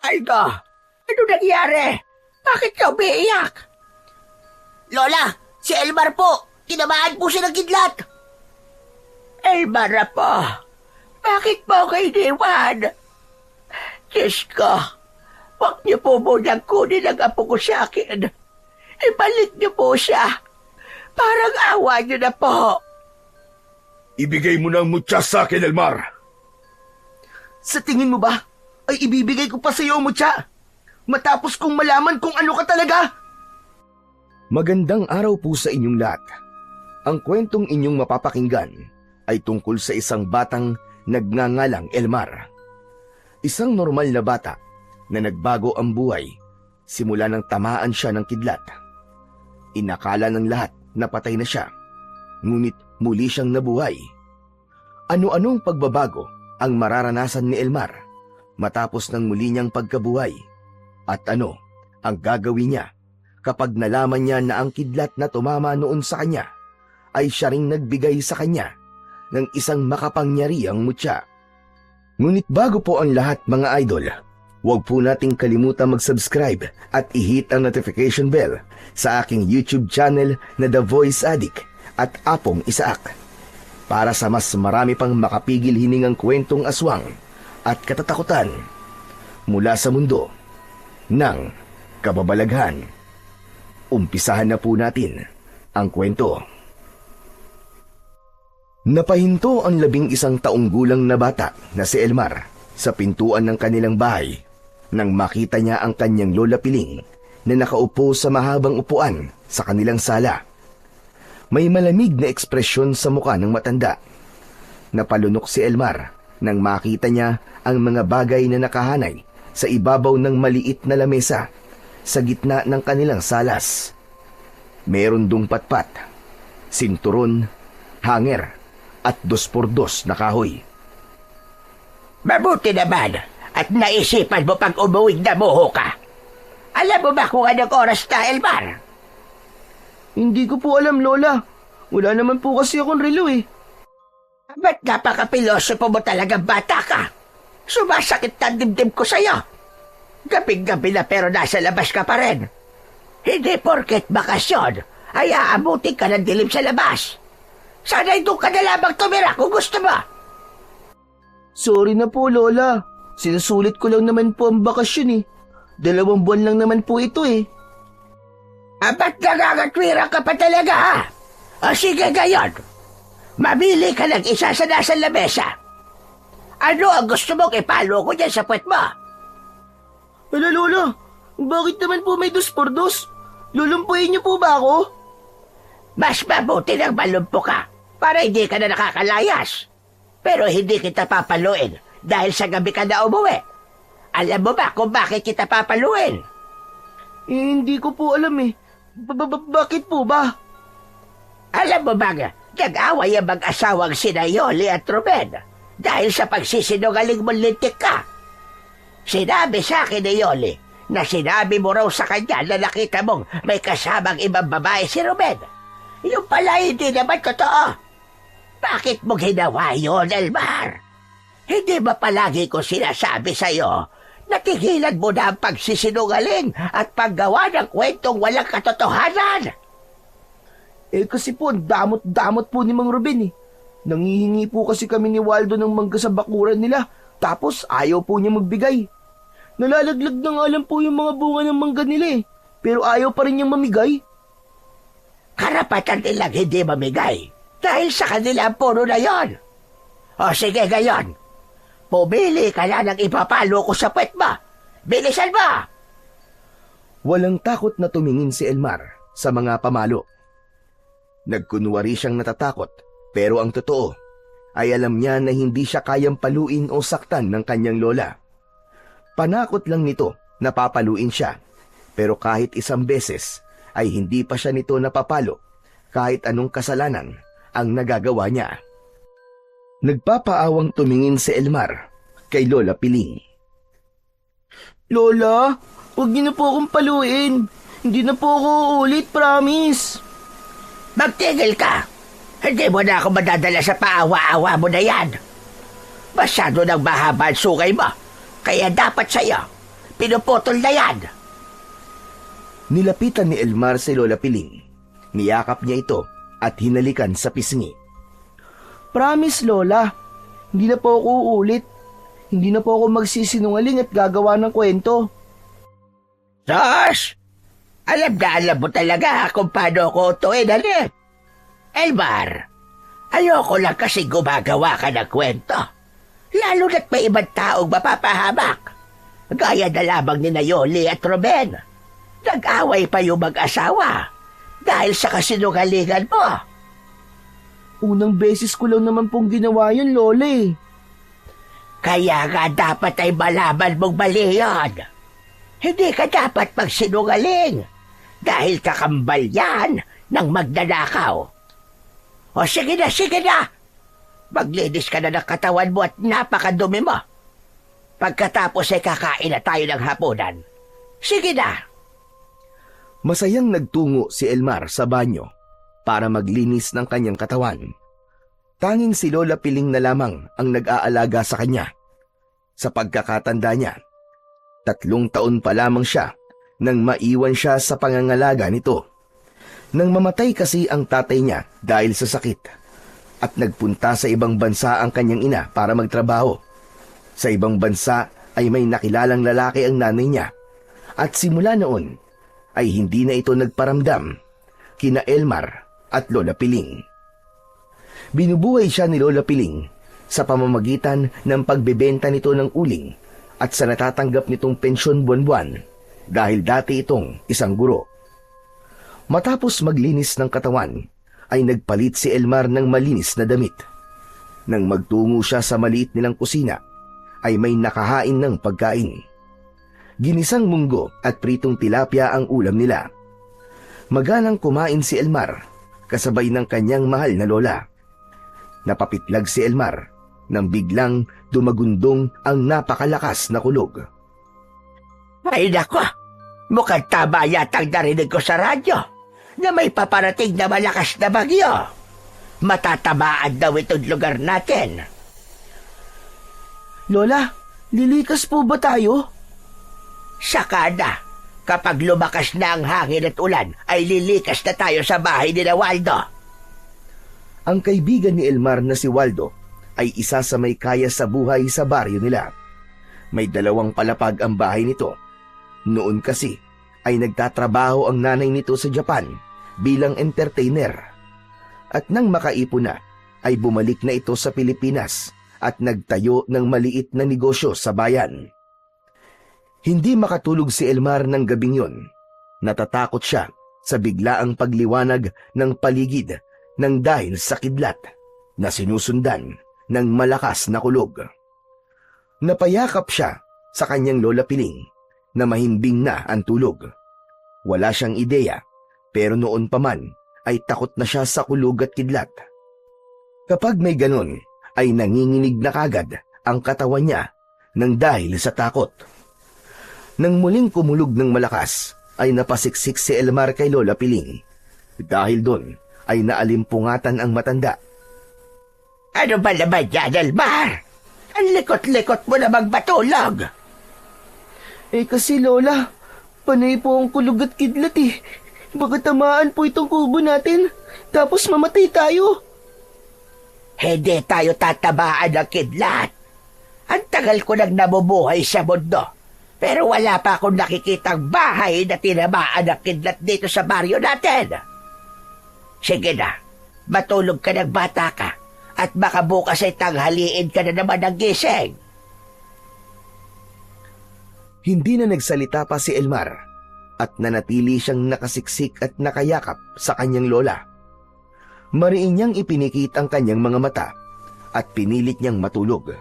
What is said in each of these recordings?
Aldo, ano nangyari? Bakit ka umiiyak? Lola, si Elmar po. Tinamaan po siya ng kidlat. Elmar na po, bakit mo kayo iniwan? Diyos ko, huwag niyo po munang kunin ang apo ko sa akin. Ibalik niyo po siya. Parang awa niyo na po. Ibigay mo ng mutya sa akin, Elmar. Sa tingin mo ba, ay ibibigay ko pa sa iyo, mutya? Matapos kong malaman kung ano ka talaga? Magandang araw po sa inyong lahat. Ang kwentong inyong mapapakinggan ay tungkol sa isang batang nagngangalang Elmar. Isang normal na bata na nagbago ang buhay simula nang tamaan siya ng kidlat. Inakala ng lahat na patay na siya, ngunit muli siyang nabuhay. Ano-anong pagbabago ang mararanasan ni Elmar matapos ng muli niyang pagkabuhay? At ano ang gagawin niya kapag nalaman niya na ang kidlat na tumama noon sa kanya ay siya ring nagbigay sa kanya ng isang makapangyarihang mutya? Ngunit bago po ang lahat, mga idol, huwag po nating kalimutan mag-subscribe at i-hit ang notification bell sa aking YouTube channel na The Voice Addict at Apong Isaak para sa mas marami pang makapigil hiningang kwentong aswang at katatakutan mula sa mundo ng kababalaghan. Umpisahan na po natin ang kwento. Napahinto ang 11 taong gulang na bata na si Elmar sa pintuan ng kanilang bahay nang makita niya ang kanyang lola Piling na nakaupo sa mahabang upuan sa kanilang sala. May malamig na ekspresyon sa mukha ng matanda. Napalunok si Elmar nang makita niya ang mga bagay na nakahanay sa ibabaw ng maliit na lamesa sa gitna ng kanilang salas. Meron dong patpat, sinturon, hanger, at 2x2 na kahoy. Mabuti naman at naisipan mo pag umuwing namuho ka. Alam mo ba kung anong oras na, Elmar? Hindi ko po alam, Lola. Wala naman po kasi akong relo eh. Ba't napaka-pilosopo mo talagang bata ka? Sumasakit na dibdib ko sa'yo. Gabing-gabi na pero nasa labas ka pa rin. Hindi porket bakasyon ay aabutin ka ng dilim sa labas. Sana'y doon ka na lamang tumira kung gusto mo. Sorry na po, Lola. Sinusulit ko lang naman po ang bakasyon eh. 2 buwan lang naman po ito eh. Ba't nangangatwira ka pa talaga, ha? O sige gayon. Mamili ka ng isa sa nasa lamesa. Ano ang gusto mong ipalo ko dyan sa puwet mo? Ala, Lola, bakit naman po may 2x2? Lulumpuin niyo po ba ako? Mas mabuti ng malumpo ka para hindi ka na nakakalayas. Pero hindi kita papaluin dahil sa gabi ka na umuwi. Alam mo ba kung bakit kita papaluin? Hindi ko po alam eh. Bakit po ba? Alam mo ba nga, nag-away ang mag-asawang sina Yoli at Ruben dahil sa pagsisinungaling mong lintik ka. Sinabi sa akin ni Yoli na sinabi mo raw sa kanya na nakita mong may kasamang ibang babae si Ruben. Yung pala hindi naman totoo. Bakit mo ginawa yun, Elmar? Hindi ba palagi ko sinasabi sa'yo na tigilan mo na ang pagsisinungaling at paggawa ng kwentong walang katotohanan? Eh kasi po, damot-damot po ni Mang Ruben eh. Nangihingi po kasi kami ni Waldo ng mangga sa bakuran nila, tapos ayaw po niya magbigay. Nalalaglag na nga lang po yung mga bunga ng mangga nila eh, pero ayaw pa rin niyang mamigay. Karapatan nilang hindi mamigay dahil sa kanila ang puno na yon. O sige gayon, pumili ka na ng ipapalo ko sa puwet mo. Bilisan mo! Walang takot na tumingin si Elmar sa mga pamalo. Nagkunwari siyang natatakot, pero ang totoo ay alam niya na hindi siya kayang paluin o saktan ng kanyang lola. Panakot lang nito na papaluin siya, pero kahit isang beses ay hindi pa siya nito napapalo kahit anong kasalanan ang nagagawa niya. Nagpapaawang tumingin si Elmar kay Lola Piling. Lola, huwag niyo na po akong paluin. Hindi na po ako uulit, promise. Magtigil ka! Hindi mo na ako madadala sa paawa-awa mo na yan. Masyado nang mahaba ang sungay mo, kaya dapat sa'yo pinuputol na yan. Nilapitan ni Elmar si Lola Piling. Niyakap niya ito at hinalikan sa pisngi. Promise, Lola. Hindi na po ako uulit. Hindi na po ako magsisinungaling at gagawa ng kwento. Sos! Alam na alam mo talaga kung paano ko ito inalit. Elmar, ayoko lang kasi gumagawa ka ng kwento. Lalo na't may ibang taong mapapahamak. Gaya na lamang ni Yoli at Ruben. Nag-away pa yung mag-asawa dahil sa kasinungalingan mo. Unang beses ko lang naman pong ginawa yun, Lola eh. Kaya nga dapat ay malaman mong mali yun. Hindi ka dapat magsinungaling dahil kakambal yan ng magnanakaw. O sige na, sige na. Maglinis ka na ng katawan mo at napakadumi mo. Pagkatapos ay kakain na tayo ng hapunan. Sige na. Masayang nagtungo si Elmar sa banyo para maglinis ng kanyang katawan. Tanging si Lola Piling na lamang ang nag-aalaga sa kanya. Sa pagkakatanda niya, 3 taon pa lamang siya nang maiwan siya sa pangangalaga nito. Nang mamatay kasi ang tatay niya dahil sa sakit at nagpunta sa ibang bansa ang kanyang ina para magtrabaho. Sa ibang bansa ay may nakilalang lalaki ang nanay niya at simula noon ay hindi na ito nagparamdam kina Elmar at Lola Piling. Binubuhay siya ni Lola Piling sa pamamagitan ng pagbebenta nito ng uling at sa natatanggap nitong pensyon buwan-buwan dahil dati itong isang guro. Matapos maglinis ng katawan, ay nagpalit si Elmar ng malinis na damit. Nang magtungo siya sa maliit nilang kusina, ay may nakahain ng pagkain. Ginisang munggo at pritong tilapia ang ulam nila. Magalang kumain si Elmar, kasabay ng kanyang mahal na lola. Napapitlag si Elmar nang biglang dumagundong ang napakalakas na kulog. Ay nako, mukhang tama yatang narinig ko sa radyo na may paparating na malakas na bagyo. Matatamaan daw itong lugar natin. Lola, lilikas po ba tayo? Saka na, kapag lumakas na ang hangin at ulan, ay lilikas na tayo sa bahay ni Waldo. Ang kaibigan ni Elmar na si Waldo ay isa sa may kaya sa buhay sa baryo nila. May 2 palapag ang bahay nito. Noon kasi ay nagtatrabaho ang nanay nito sa Japan bilang entertainer. At nang makaipon na, ay bumalik na ito sa Pilipinas at nagtayo ng maliit na negosyo sa bayan. Hindi makatulog si Elmar ng gabing yun. Natatakot siya sa biglaang pagliwanag ng paligid nang dahil sa kidlat na sinusundan ng malakas na kulog. Napayakap siya sa kanyang Lola Piling na mahimbing na ang tulog. Wala siyang ideya, pero noon pa man ay takot na siya sa kulog at kidlat. Kapag may ganon, ay nanginginig na kagad ang katawan niya nang dahil sa takot. Nang muling kumulog ng malakas, ay napasiksik si Elmar kay Lola Piling. Dahil doon, ay naalimpungatan ang matanda. Ano ba naman yan, Elmar? Ang likot-likot mo na magbatulog. Eh kasi Lola, panay po ang kulog at kidlat eh. Baka tamaan po itong kubo natin, tapos mamatay tayo. Hindi tayo tatabaan ng kidlat. Ang tagal ko nang nabubuhay sa mundo, pero wala pa akong nakikitang bahay na tinamaan ng kidlat dito sa baryo natin. Sige na, matulog ka ng bata ka, at baka bukas ay tanghaliin ka na naman ng gising. Hindi na nagsalita pa si Elmar at nanatili siyang nakasiksik at nakayakap sa kanyang lola. Mariin niyang ipinikit ang kanyang mga mata at pinilit niyang matulog.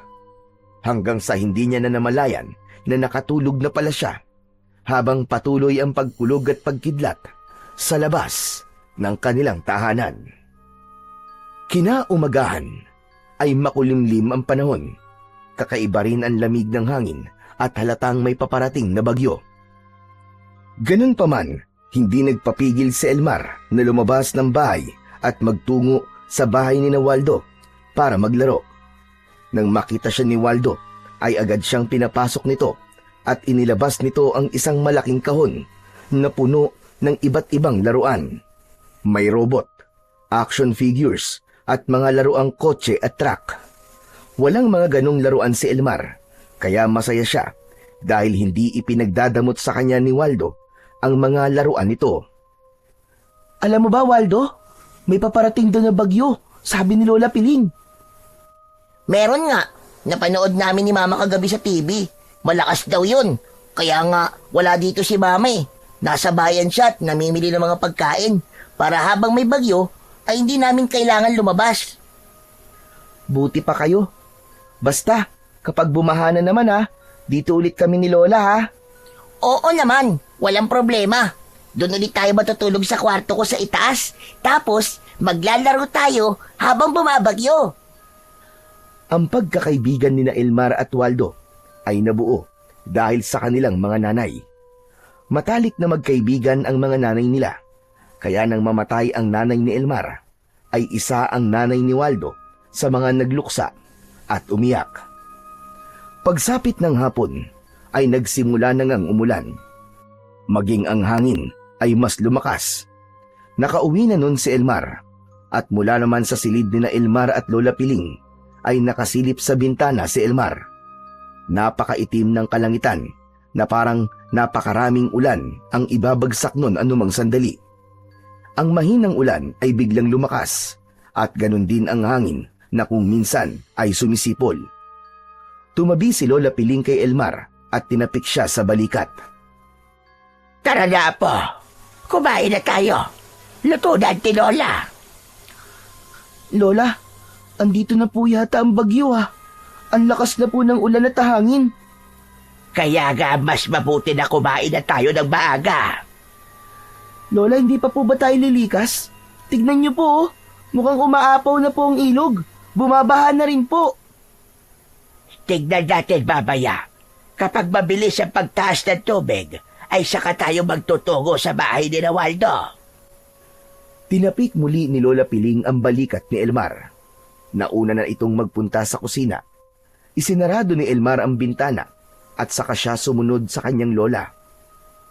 Hanggang sa hindi niya na namalayan na nakatulog na pala siya habang patuloy ang pagkulog at pagkidlat sa labas ng kanilang tahanan. Kinaumagahan ay makulimlim ang panahon. Kakaiba rin ang lamig ng hangin at halatang may paparating na bagyo. Ganun pa man, hindi nagpapigil si Elmar na lumabas ng bahay at magtungo sa bahay ni Waldo para maglaro. Nang makita siya ni Waldo, ay agad siyang pinapasok nito at inilabas nito ang isang malaking kahon na puno ng iba't ibang laruan. May robot, action figures at mga laruang kotse at truck. Walang mga ganong laruan si Elmar, kaya masaya siya dahil hindi ipinagdadamot sa kanya ni Waldo ang mga laruan nito. Alam mo ba, Waldo? May paparating daw na bagyo, sabi ni Lola Piling. Meron nga. Napanood namin ni Mama kagabi sa TV. Malakas daw yun. Kaya nga, wala dito si Mama eh. Nasa bayan siya at namimili ng mga pagkain para habang may bagyo ay hindi namin kailangan lumabas. Buti pa kayo. Basta, kapag bumaha na naman dito ulit kami ni Lola Oo naman, walang problema. Doon ulit tayo matutulog sa kwarto ko sa itaas. Tapos, maglalaro tayo habang bumabagyo. Ang pagkakaibigan ni na Elmar at Waldo ay nabuo dahil sa kanilang mga nanay. Matalik na magkaibigan ang mga nanay nila, kaya nang mamatay ang nanay ni Elmar, ay isa ang nanay ni Waldo sa mga nagluksa at umiyak. Pagsapit ng hapon, ay nagsimula na ngang umulan. Maging ang hangin ay mas lumakas. Nakauwi na nun si Elmar, at mula naman sa silid ni na Elmar at Lola Piling, ay nakasilip sa bintana si Elmar. Napakaitim ng kalangitan na parang napakaraming ulan ang ibabagsak nun anumang sandali. Ang mahinang ulan ay biglang lumakas at ganun din ang hangin na kung minsan ay sumisipol. Tumabi si Lola Piling kay Elmar at tinapik siya sa balikat. Tara na po, kumain na tayo. Luto na ang tinola. Lola, andito na po yata ang bagyo Ang lakas na po ng ulan at hangin. Kaya nga mas mabuti na kumain na tayo ng maaga. Lola, hindi pa po ba tayo lilikas? Tignan niyo po mukhang umaapaw na po ang ilog. Bumabaha na rin po. Tignan natin babaya. Kapag mabilis ang pagtaas ng tubig, ay saka tayo magtutungo sa bahay ni Waldo. Tinapik muli ni Lola Piling ang balikat ni Elmar. Nauna na itong magpunta sa kusina. Isinarado ni Elmar ang bintana at saka siya sumunod sa kanyang lola.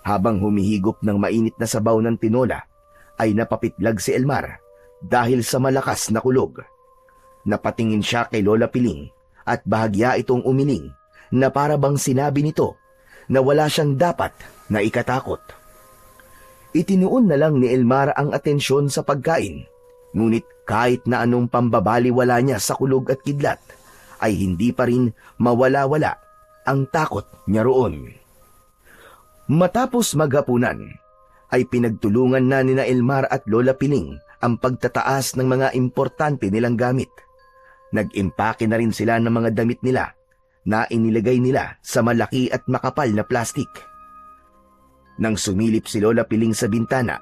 Habang humihigop ng mainit na sabaw ng tinola, ay napapitlag si Elmar dahil sa malakas na kulog. Napatingin siya kay Lola Piling at bahagya itong umiling na para bang sinabi nito na wala siyang dapat na ikatakot. Itinuon na lang ni Elmar ang atensyon sa pagkain, ngunit kahit na anong pambabaliwala niya sa kulog at kidlat, ay hindi pa rin mawala-wala ang takot niya roon. Matapos maghapunan, ay pinagtulungan na ni na Elmar at Lola Piling ang pagtataas ng mga importante nilang gamit. Nag-impake na rin sila ng mga damit nila na inilagay nila sa malaki at makapal na plastik. Nang sumilip si Lola Piling sa bintana,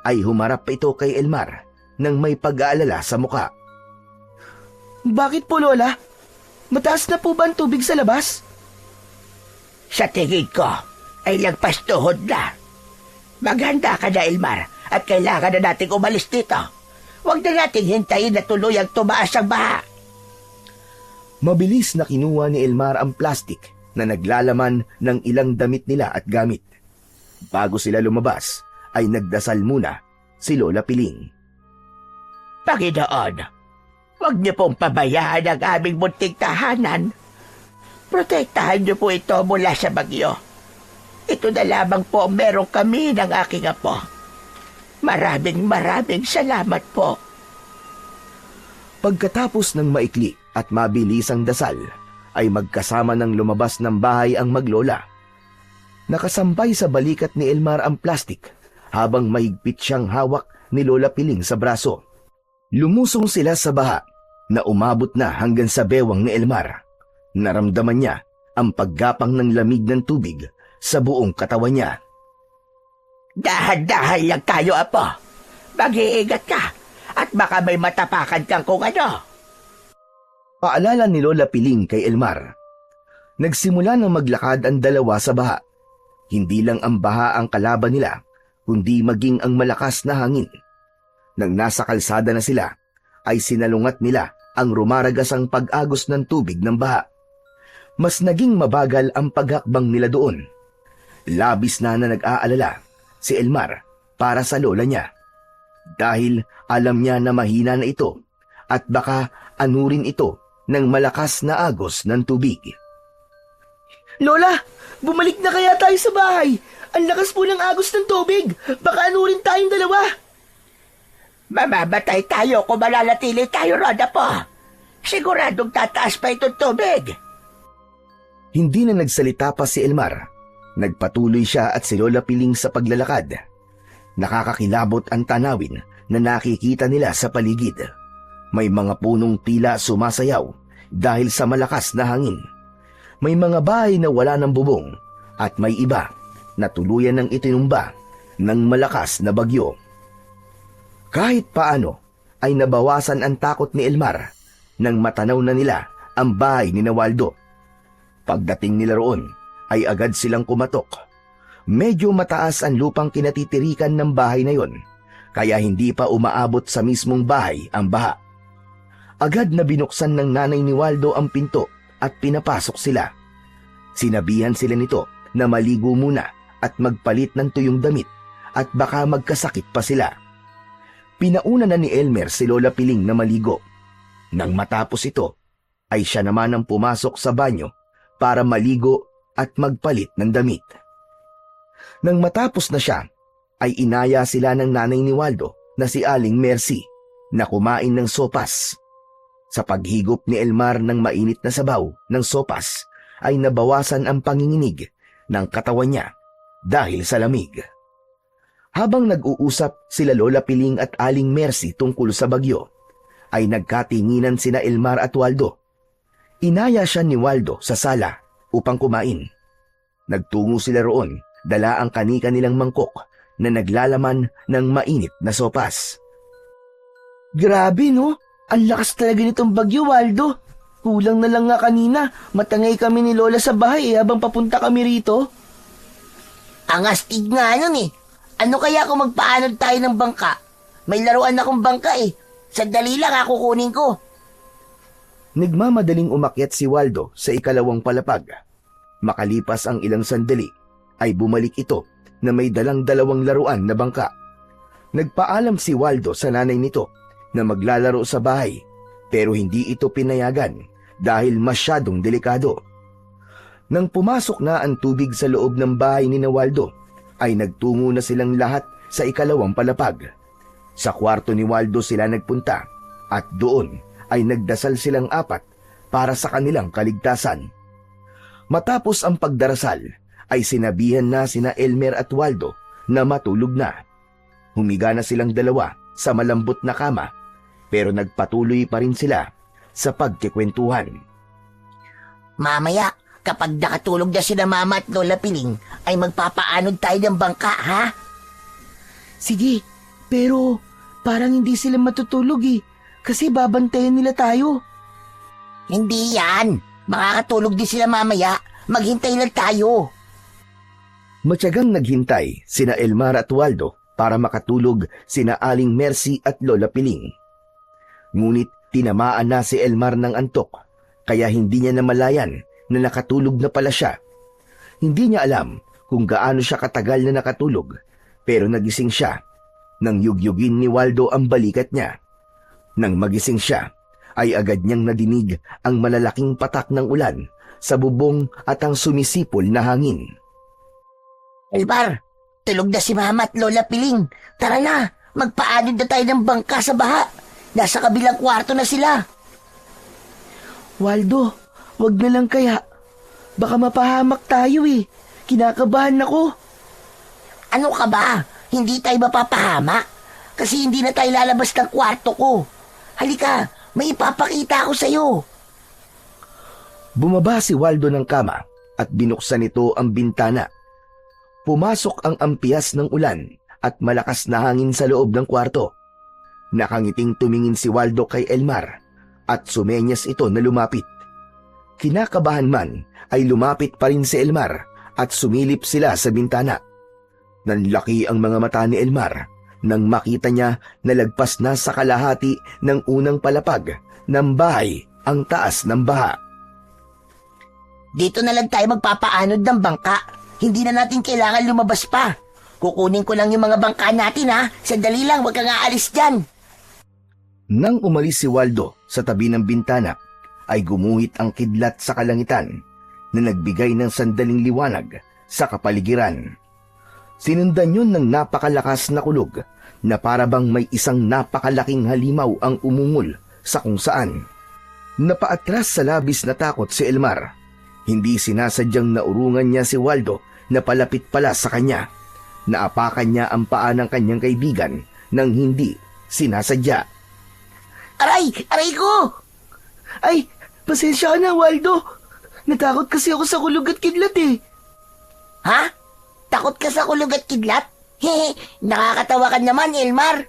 ay humarap pa ito kay Elmar nang may pag-aalala sa muka. Bakit po, Lola? Mataas na po ba ang tubig sa labas? Sa tingin ko, ay lagpas tuhod na. Maghanda ka na, Elmar, at kailangan na nating umalis dito. Huwag na nating hintayin na tuluyang tumaas ang baha. Mabilis na kinuha ni Elmar ang plastik na naglalaman ng ilang damit nila at gamit. Bago sila lumabas, ay nagdasal muna si Lola Piling. Panginoon, huwag niyo pong pabayaan ang aming munting tahanan. Protektahan niyo po ito mula sa bagyo. Ito na lamang po ang meron kami ng aking apo. Maraming salamat po. Pagkatapos ng maikli at mabilisang dasal, ay magkasama ng lumabas ng bahay ang maglola. Nakasampay sa balikat ni Elmar ang plastik habang mahigpit siyang hawak ni Lola Piling sa braso. Lumusong sila sa baha na umabot na hanggang sa bewang ni Elmar. Naramdaman niya ang paggapang ng lamig ng tubig sa buong katawan niya. Dahan-dahan lang tayo, apo. Mag-iingat ka at baka may matapakan kang kung ano. Paalala ni Lola Piling kay Elmar. Nagsimula ng maglakad ang dalawa sa baha. Hindi lang ang baha ang kalaban nila, kundi maging ang malakas na hangin. Nang nasa kalsada na sila, ay sinalungat nila ang rumaragasang pag-agos ng tubig ng baha. mas naging mabagal ang paghakbang nila doon. Labis na nag-aalala si Elmar para sa lola niya. Dahil alam niya na mahina na ito at baka anurin ito ng malakas na agos ng tubig. Lola, bumalik na kaya tayo sa bahay. Ang lakas po ng agos ng tubig. Baka anurin tayong dalawa. Mamamatay tayo kung malalatili tayo, Roda po. Siguradong tataas pa itong tubig. Hindi na nagsalita pa si Elmar. Nagpatuloy siya at si Lola Piling sa paglalakad. Nakakakilabot ang tanawin na nakikita nila sa paligid. May mga punong tila sumasayaw dahil sa malakas na hangin. May mga bahay na wala ng bubong at may iba na tuluyan ng itinumba ng malakas na bagyo. Kahit paano ay nabawasan ang takot ni Elmar nang matanaw na nila ang bahay ni Waldo. Pagdating nila roon ay agad silang kumatok. Medyo mataas ang lupang kinatitirikan ng bahay na yon, kaya hindi pa umaabot sa mismong bahay ang baha. Agad na binuksan ng nanay ni Waldo ang pinto at pinapasok sila. Sinabihan sila nito na maligo muna at magpalit ng tuyong damit at baka magkasakit pa sila. Pinauna na ni Elmer si Lola Piling na maligo. Nang matapos ito, ay siya naman ang pumasok sa banyo para maligo at magpalit ng damit. Nang matapos na siya, ay inaya sila ng nanay ni Waldo na si Aling Mercy na kumain ng sopas. Sa paghigop ni Elmar ng mainit na sabaw ng sopas, ay nabawasan ang panginginig ng katawan niya dahil sa lamig. Habang nag-uusap sila Lola Piling at Aling Mercy tungkol sa bagyo, ay nagkatinginan sina Elmar at Waldo. Inaya siya ni Waldo sa sala upang kumain. Nagtungo sila roon, dala ang kanika nilang mangkok na naglalaman ng mainit na sopas. Grabe no, ang lakas talaga nitong bagyo, Waldo. Kulang na lang nga kanina, matangay kami ni Lola sa bahay habang papunta kami rito. Ang astig nga nun eh. Ano kaya kung magpaanod tayo ng bangka? May laruan akong bangka eh. Sandali lang ako kunin ko. Nagmamadaling umakyat si Waldo sa ikalawang palapag. Makalipas ang ilang sandali, ay bumalik ito na may dalang-dalawang laruan na bangka. Nagpaalam si Waldo sa nanay nito na maglalaro sa bahay, pero hindi ito pinayagan dahil masyadong delikado. Nang pumasok na ang tubig sa loob ng bahay ni Waldo, ay nagtungo na silang lahat sa ikalawang palapag. Sa kwarto ni Waldo sila nagpunta at doon ay nagdasal silang apat para sa kanilang kaligtasan. Matapos ang pagdarasal, ay sinabihan na sina Elmer at Waldo na matulog na. Humiga na silang dalawa sa malambot na kama, pero nagpatuloy pa rin sila sa pagkikwentuhan. Mamaya, kapag nakatulog na sina Mama at Lola Piling, ay magpapaanod tayo ng bangka, ha? Sige, pero parang hindi sila matutulog eh. Kasi babantayan nila tayo. Hindi yan. Makakatulog din sila mamaya. Maghintay lang tayo. Matyagang naghintay sina Elmar at Waldo para makatulog sina Aling Mercy at Lola Piling. Ngunit tinamaan na si Elmar ng antok, kaya hindi niya namalayan na nakatulog na pala siya. Hindi niya alam kung gaano siya katagal na nakatulog, pero nagising siya nang yugyugin ni Waldo ang balikat niya. Nang magising siya, ay agad niyang nadinig ang malalaking patak ng ulan sa bubong at ang sumisipol na hangin. Elmar, tulog na si Mama at Lola Piling. Tara na, magpaanod na tayo ng bangka sa baha. Nasa kabilang kwarto na sila. Waldo, wag na lang kaya. Baka mapahamak tayo eh. Kinakabahan ako. Ano ka ba? Hindi tayo mapapahamak. Kasi hindi na tayo lalabas ng kwarto ko. Halika, may ipapakita ako sa'yo. Bumaba si Waldo ng kama at binuksan nito ang bintana. Pumasok ang ampias ng ulan at malakas na hangin sa loob ng kwarto. Nakangiting tumingin si Waldo kay Elmar at sumenyas ito na lumapit. Kinakabahan man ay lumapit pa rin si Elmar at sumilip sila sa bintana. Nanlaki ang mga mata ni Elmar nang makita niya na lagpas na sa kalahati ng unang palapag ng bahay ang taas ng baha. Dito na lang tayo magpapaanod ng bangka. Hindi na natin kailangan lumabas pa. Kukunin ko lang yung mga bangka natin ha. Sandali lang, huwag kang aalis dyan. Nang umalis si Waldo sa tabi ng bintana, ay gumuhit ang kidlat sa kalangitan na nagbigay ng sandaling liwanag sa kapaligiran. Sinundan yun ng napakalakas na kulog na parabang may isang napakalaking halimaw ang umungol sa kung saan. Napaatras sa labis na takot si Elmar. Hindi sinasadyang naurungan niya si Waldo na palapit pala sa kanya. Naapakan niya ang paa ng kanyang kaibigan nang hindi sinasadya. Aray! Aray ko! Ay, pasensya ka na, Waldo. Natakot kasi ako sa kulog at kidlat eh. Ha? Takot ka sa kulog at kidlat? Hehe, nakakatawa ka naman, Elmar.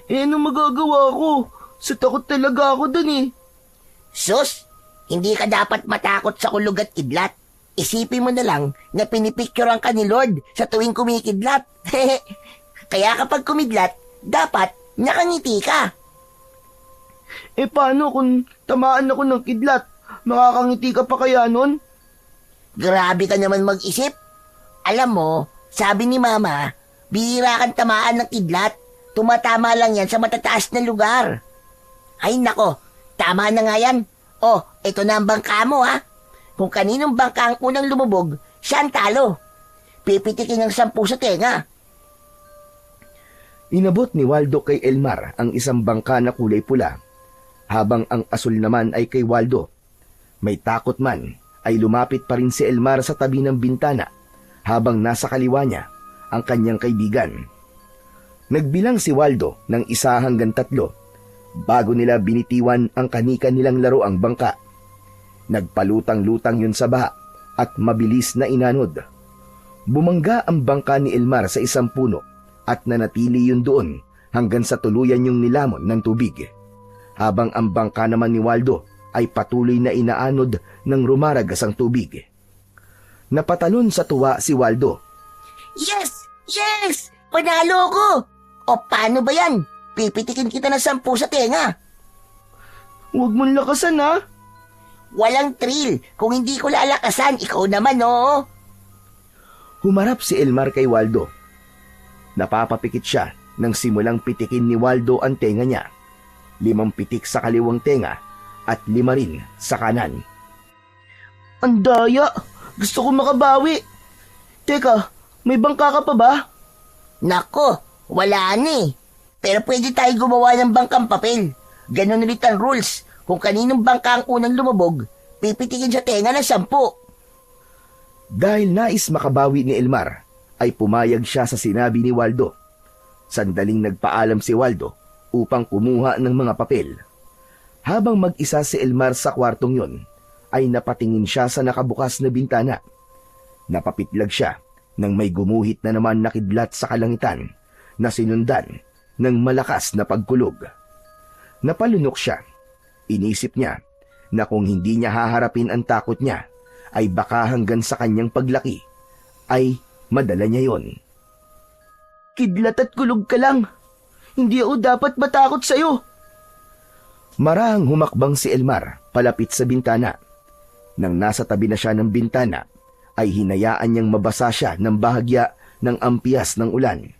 Eh, ano magagawa ko? Sa takot talaga ako dun eh. Sus, hindi ka dapat matakot sa kulog at kidlat. Isipin mo na lang na pinipicturean ka ni Lord sa tuwing kumikidlat. Kaya kapag kumidlat, dapat nakangiti ka. Eh, paano kung tamaan ako ng kidlat? Makakangiti ka pa kaya nun? Grabe ka naman mag-isip. Alam mo, sabi ni Mama, bihira kang tamaan ng kidlat. Tumatama lang yan sa matataas na lugar. Ay nako, tama na nga yan. Oh, ito na ang bangka mo ha. Kung kaninong bangka ang unang lumubog, siya ang talo. Pipitikin ng 10 sa tenga. Inabot ni Waldo kay Elmar ang isang bangka na kulay pula, habang ang asul naman ay kay Waldo. May takot man, ay lumapit pa rin si Elmar sa tabi ng bintana, habang nasa kaliwa niya ang kanyang kaibigan. Nagbilang si Waldo ng 1 hanggang 3, bago nila binitiwan ang kanika nilang laroang bangka. Nagpalutang-lutang yun sa baha at mabilis na inanod. Bumangga ang bangka ni Elmar sa isang puno at nanatili yun doon hanggang sa tuluyan yung nilamon ng tubig. Habang ang bangka naman ni Waldo ay patuloy na inaanod ng rumaragas ang tubig. Napatalon sa tuwa si Waldo. Yes! Yes! Panalo ko! O paano ba yan? Pipitikin kita ng 10 sa tenga. Huwag mong lakasan ha. Walang thrill. Kung hindi ko lalakasan, ikaw naman oo. Humarap si Elmar kay Waldo. Napapapikit siya nang simulang pitikin ni Waldo ang tenga niya. 5 pitik sa kaliwang tenga at 5 rin sa kanan. Ang daya. Gusto ko makabawi. Teka, may bangka ka pa ba? Nako, wala na eh. Pero pwede tayo gumawa ng bangkang papel. Ganon ulit ang rules. Kung kaninong bangka ang unang lumubog, pipitikin sa tenga ng 10. Dahil nais makabawi ni Elmar, ay pumayag siya sa sinabi ni Waldo. Sandaling nagpaalam si Waldo upang kumuha ng mga papel. Habang mag-isa si Elmar sa kwartong yon, ay napatingin siya sa nakabukas na bintana. Napapitlag siya nang may gumuhit na naman na kidlat sa kalangitan na sinundan ng malakas na pagkulog. Napalunok siya. Inisip niya na kung hindi niya haharapin ang takot niya, ay baka hanggang sa kanyang paglaki ay madala niya yon. Kidlat at kulog ka lang. Hindi ako dapat matakot sa'yo. Marahang humakbang si Elmar palapit sa bintana. Nang nasa tabi na siya ng bintana, ay hinayaan niyang mabasa siya ng bahagya ng ampiyas ng ulan.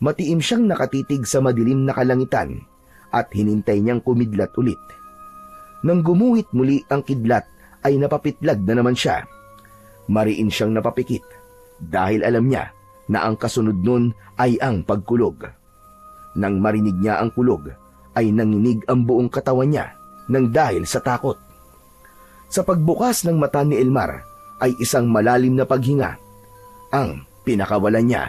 Matiim siyang nakatitig sa madilim na kalangitan at hinintay niyang kumidlat ulit. Nang gumuhit muli ang kidlat, ay napapitlag na naman siya. Mariin siyang napapikit dahil alam niya na ang kasunod nun ay ang pagkulog. Nang marinig niya ang kulog, ay nanginig ang buong katawan niya nang dahil sa takot. Sa pagbukas ng mata ni Elmar, ay isang malalim na paghinga ang pinakawalan niya.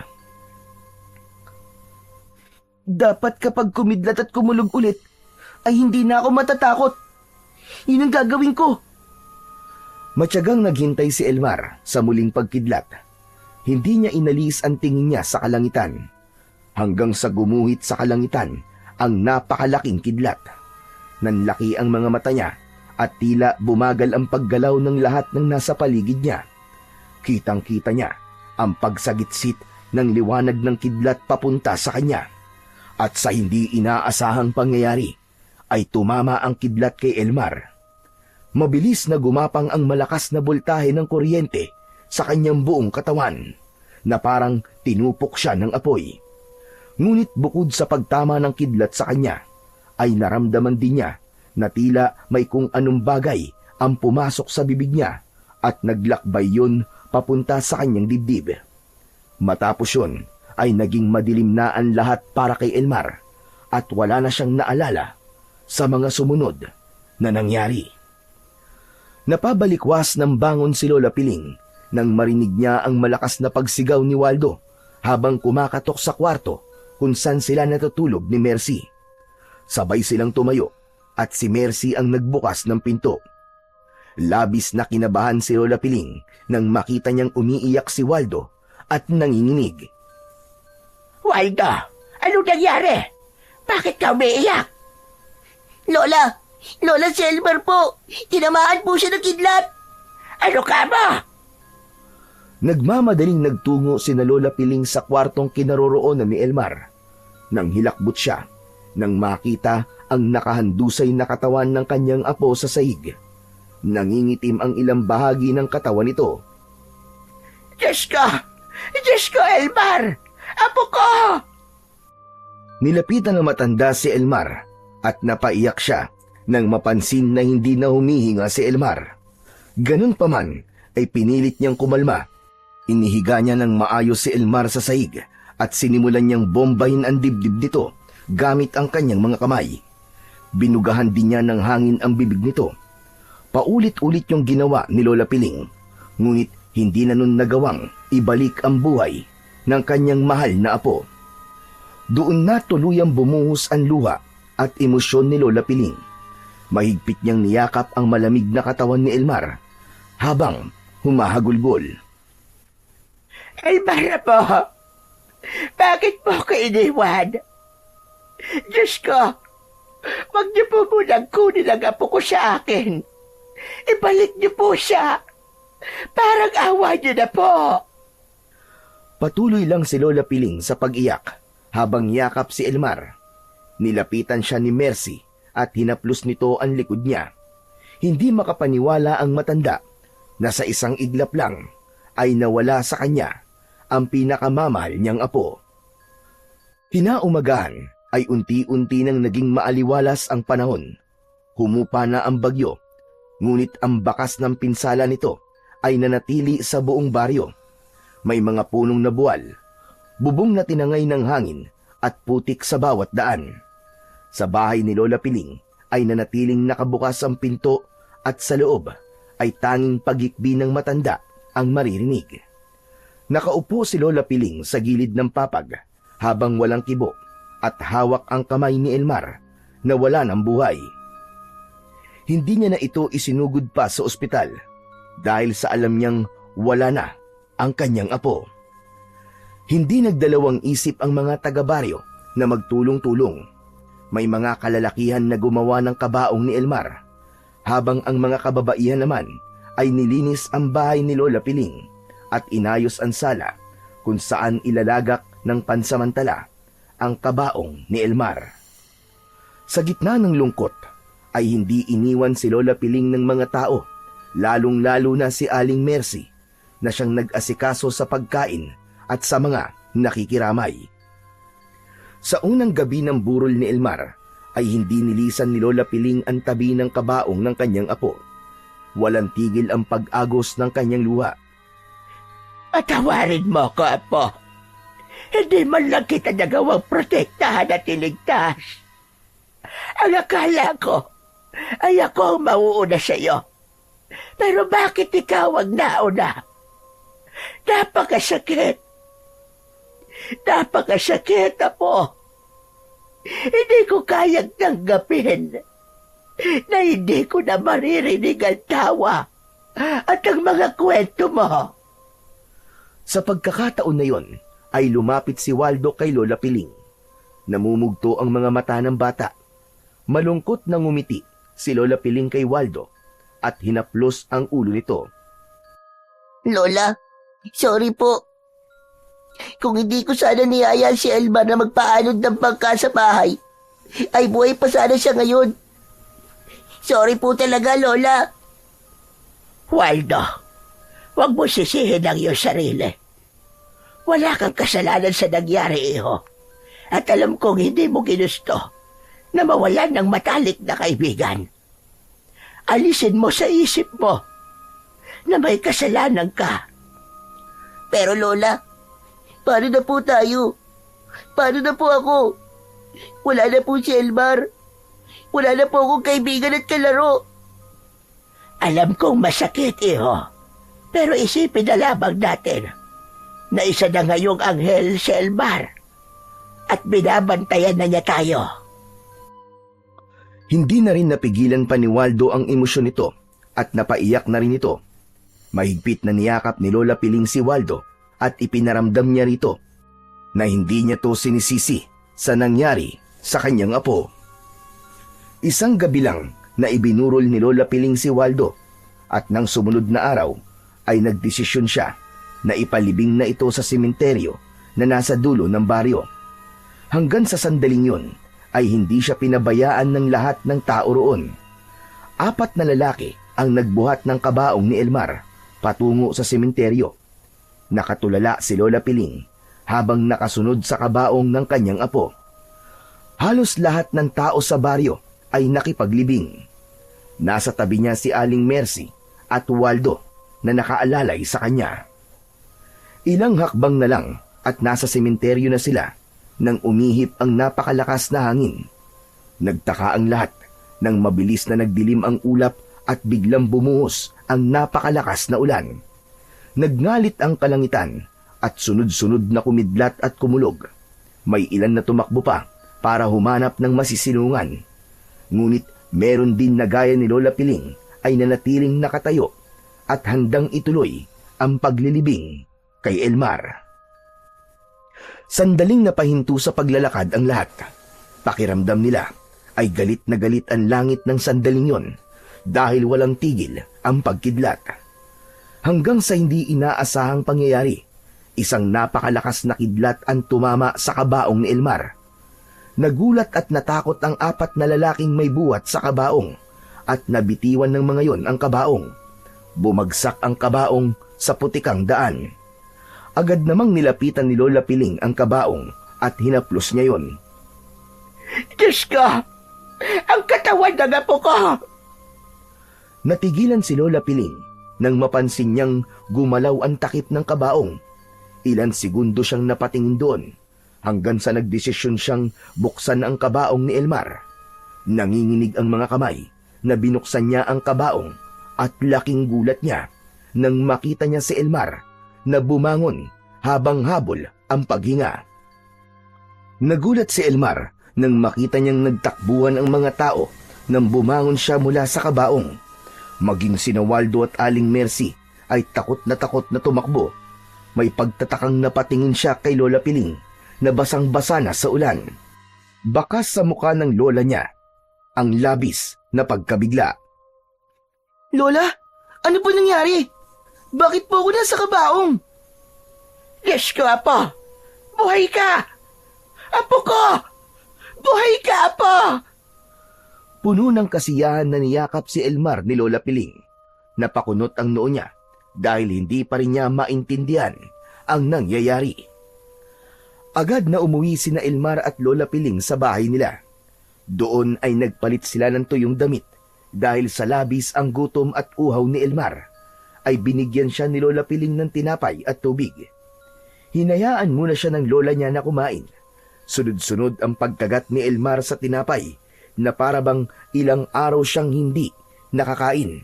Dapat kapag kumidlat at kumulog ulit, ay hindi na ako matatakot. Yun ang gagawin ko. Matyagang naghintay si Elmar sa muling pagkidlat. Hindi niya inalis ang tingin niya sa kalangitan, hanggang sa gumuhit sa kalangitan ang napakalaking kidlat. Nanlaki ang mga mata niya at tila bumagal ang paggalaw ng lahat ng nasa paligid niya. Kitang-kita niya ang pagsagitsit ng liwanag ng kidlat papunta sa kanya. At sa hindi inaasahang pangyayari, ay tumama ang kidlat kay Elmar. Mabilis na gumapang ang malakas na boltahe ng kuryente sa kanyang buong katawan na parang tinupok siya ng apoy. Ngunit bukod sa pagtama ng kidlat sa kanya, ay naramdaman din niya na tila may kung anong bagay ang pumasok sa bibig niya at naglakbay yun papunta sa kanyang dibdib. Matapos yun ay naging madilim na ang lahat para kay Elmar at wala na siyang naalala sa mga sumunod na nangyari. Napabalikwas ng bangon si Lola Piling nang marinig niya ang malakas na pagsigaw ni Waldo habang kumakatok sa kwarto kung saan sila natutulog ni Mercy. Sabay silang tumayo at si Mercy ang nagbukas ng pinto. Labis na kinabahan si Lola Piling nang makita niyang umiiyak si Waldo at nanginginig. Waldo, ano nangyari? Bakit ka umiiyak? Lola, si Elmer po. Tinamaan po siya ng kidlat. Ano ka ba? Nagmamadaling nagtungo si na Lola Piling sa kwartong kinaroroonan ni Elmar. Nang hilakbot siya, nang makita ang nakahandusay na katawan ng kanyang apo sa sahig. Nangingitim ang ilang bahagi ng katawan nito. Diyos ko, Elmar! Apo ko! Nilapitan ng matanda si Elmar at napaiyak siya nang mapansin na hindi na humihinga si Elmar. Ganun pa man ay pinilit niyang kumalma. Inihiga niya ng maayos si Elmar sa sahig at sinimulan niyang bombahin ang dibdib nito gamit ang kanyang mga kamay. Binugahan din niya ng hangin ang bibig nito. Paulit-ulit yung ginawa ni Lola Piling, ngunit hindi na nun nagawang ibalik ang buhay ng kanyang mahal na apo. Doon na tuluyang bumuhos ang luha at emosyon ni Lola Piling. Mahigpit niyang niyakap ang malamig na katawan ni Elmar habang humahagulgol. Elmar po, bakit po ko iniwan? Diyos ko, wag niyo po munang kunin ang apo ko sa akin. Ibalik niyo po siya. Parang awa niyo na po. Patuloy lang si Lola Piling sa pag-iyak habang yakap si Elmar. Nilapitan siya ni Mercy at hinaplos nito ang likod niya. Hindi makapaniwala ang matanda na sa isang iglap lang ay nawala sa kanya ang pinakamamahal niyang apo. Kinaumagahan ay unti-unti nang naging maaliwalas ang panahon. Humupa na ang bagyo, ngunit ang bakas ng pinsala nito ay nanatili sa buong baryo. May mga punong nabuwal, bubong na tinangay ng hangin at putik sa bawat daan. Sa bahay ni Lola Piling ay nanatiling nakabukas ang pinto at sa loob ay tanging pagikbi ng matanda ang maririnig. Nakaupo si Lola Piling sa gilid ng papag habang walang kibo at hawak ang kamay ni Elmar na wala ng buhay. Hindi niya na ito isinugod pa sa ospital dahil sa alam niyang wala na ang kanyang apo. Hindi nagdalawang isip ang mga taga-baryo na magtulong-tulong. May mga kalalakihan na gumawa ng kabaong ni Elmar, habang ang mga kababaihan naman ay nilinis ang bahay ni Lola Piling at inayos ang sala kung saan ilalagak ng pansamantala ang kabaong ni Elmar. Sa gitna ng lungkot ay hindi iniwan si Lola Piling ng mga tao, lalong-lalo na si Aling Mercy na siyang nag-asikaso sa pagkain at sa mga nakikiramay. Sa unang gabi ng burol ni Elmar ay hindi nilisan ni Lola Piling ang tabi ng kabaong ng kanyang apo. Walang tigil ang pag-agos ng kanyang luha. Patawarin mo ko, apo. Hindi man lang kita nagawang protektahan at iligtas. Ang akala ko ay ako ang mauuna sa iyo. Pero bakit ikaw ang nauna? Napakasakit. Napakasakit, apo. Hindi ko kayang tanggapin na hindi ko na maririnig ang tawa at ang mga kwento mo. Sa pagkakataon na yon ay lumapit si Waldo kay Lola Piling. Namumugto ang mga mata ng bata. Malungkot na ngumiti si Lola Piling kay Waldo at hinaplos ang ulo nito. Lola, sorry po. Kung hindi ko sana niyaya si Elmar na magpaanod ng bangka sa bahay, ay buhay pa sana siya ngayon. Sorry po talaga, Lola. Waldo, huwag mo sisihin ang iyong sarili. Wala kang kasalanan sa nangyari, iho. At alam kong hindi mo ginusto na mawalan ng matalik na kaibigan. Alisin mo sa isip mo na may kasalanan ka. Pero Lola, paano na po tayo? Paano na po ako? Wala na po si Elmar. Wala na po akong kaibigan at kalaro. Alam kong masakit, iho. Pero isipin na lamang natin na isa na ngayong anghel si Elmar at binabantayan na niya tayo. Hindi na rin napigilan pa ni Waldo ang emosyon nito at napaiyak na rin ito. Mahigpit na niyakap ni Lola Piling si Waldo at ipinaramdam niya rito na hindi niya to sinisisi sa nangyari sa kanyang apo. Isang gabi lang na ibinurol ni Lola Piling si Waldo at nang sumunod na araw ay nagdesisyon siya na ipalibing na ito sa sementeryo na nasa dulo ng baryo. Hanggang sa sandaling yun ay hindi siya pinabayaan ng lahat ng tao roon. 4 na lalaki ang nagbuhat ng kabaong ni Elmar patungo sa sementeryo. Nakatulala si Lola Piling habang nakasunod sa kabaong ng kanyang apo. Halos lahat ng tao sa baryo ay nakipaglibing. Nasa tabi niya si Aling Mercy at Waldo na nakaalalay sa kanya. Ilang hakbang na lang at nasa sementeryo na sila nang umihip ang napakalakas na hangin. Nagtaka ang lahat nang mabilis na nagdilim ang ulap at biglang bumuhos ang napakalakas na ulan. Nagngalit ang kalangitan at sunod-sunod na kumidlat at kumulog. May ilan na tumakbo pa para humanap ng masisilungan. Ngunit meron din na gaya ni Lola Piling ay nanatiling nakatayo at handang ituloy ang paglilibing kay Elmar. Sandaling napahinto sa paglalakad ang lahat. Pakiramdam nila ay galit na galit ang langit ng sandaling yon dahil walang tigil ang pagkidlat. Hanggang sa hindi inaasahang pangyayari, isang napakalakas na kidlat ang tumama sa kabaong ni Elmar. Nagulat at natakot ang 4 na lalaking may buhat sa kabaong at nabitiwan ng mga yon ang kabaong. Bumagsak ang kabaong sa putikang daan. Agad namang nilapitan ni Lola Piling ang kabaong at hinaplos niya yon. Diyos ko! Ang katawan ng apo ko! Natigilan si Lola Piling nang mapansin niyang gumalaw ang takip ng kabaong. Ilan segundo siyang napatingin doon hanggang sa nagdesisyon siyang buksan ang kabaong ni Elmar. Nanginginig ang mga kamay na binuksan niya ang kabaong at laking gulat niya nang makita niya si Elmar na bumangon habang habol ang paghinga. Nagulat si Elmar nang makita niyang nagtakbuhan ang mga tao nang bumangon siya mula sa kabaong. Maging sina Waldo at Aling Mercy ay takot na tumakbo. May pagtatakang napatingin siya kay Lola Piling na basang-basa na sa ulan. Bakas sa mukha ng lola niya ang labis na pagkabigla. Lola, ano po nangyari? Bakit po ako nasa kabaong? Diyos ko, apo! Buhay ka! Apo ko! Buhay ka, apo! Puno ng kasiyahan na niyakap si Elmar ni Lola Piling. Napakunot ang noo niya dahil hindi pa rin niya maintindihan ang nangyayari. Agad na umuwi sina Elmar at Lola Piling sa bahay nila. Doon ay nagpalit sila ng tuyong damit dahil sa labis ang gutom at uhaw ni Elmar. Ay binigyan siya ni Lola Piling ng tinapay at tubig. Hinayaan muna siya ng lola niya na kumain. Sunod-sunod ang pagkagat ni Elmar sa tinapay na parabang ilang araw siyang hindi nakakain.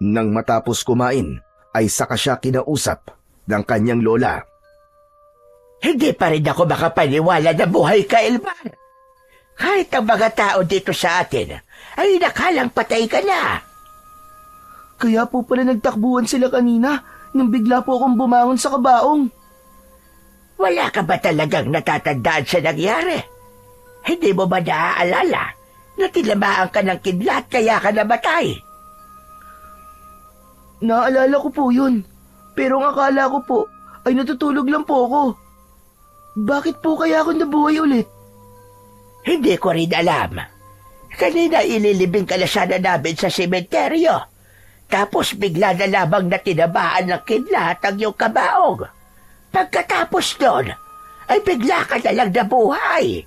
Nang matapos kumain, ay saka siya kinausap ng kanyang lola. Hindi pa rin ako makapaniwala na buhay ka, Elmar. Kahit ang mga tao dito sa atin ay nakalang patay ka na. Kaya po pala nagtakbuhan sila kanina nang bigla po akong bumangon sa kabaong. Wala ka ba talagang natatandaan sa nangyari? Hindi mo ba naaalala na tinamaan ka ng kidlat kaya ka namatay? Naalala ko po yun. Pero ang akala ko po ay natutulog lang po ako. Bakit po kaya ako nabuhay ulit? Hindi ko rin alam. Kanina ililibing ka na sana namin sa sementeryo. Tapos bigla na lamang na tinamaan ng kidlat ang iyong kabaong. Pagkatapos doon, ay bigla ka na lang nabuhay.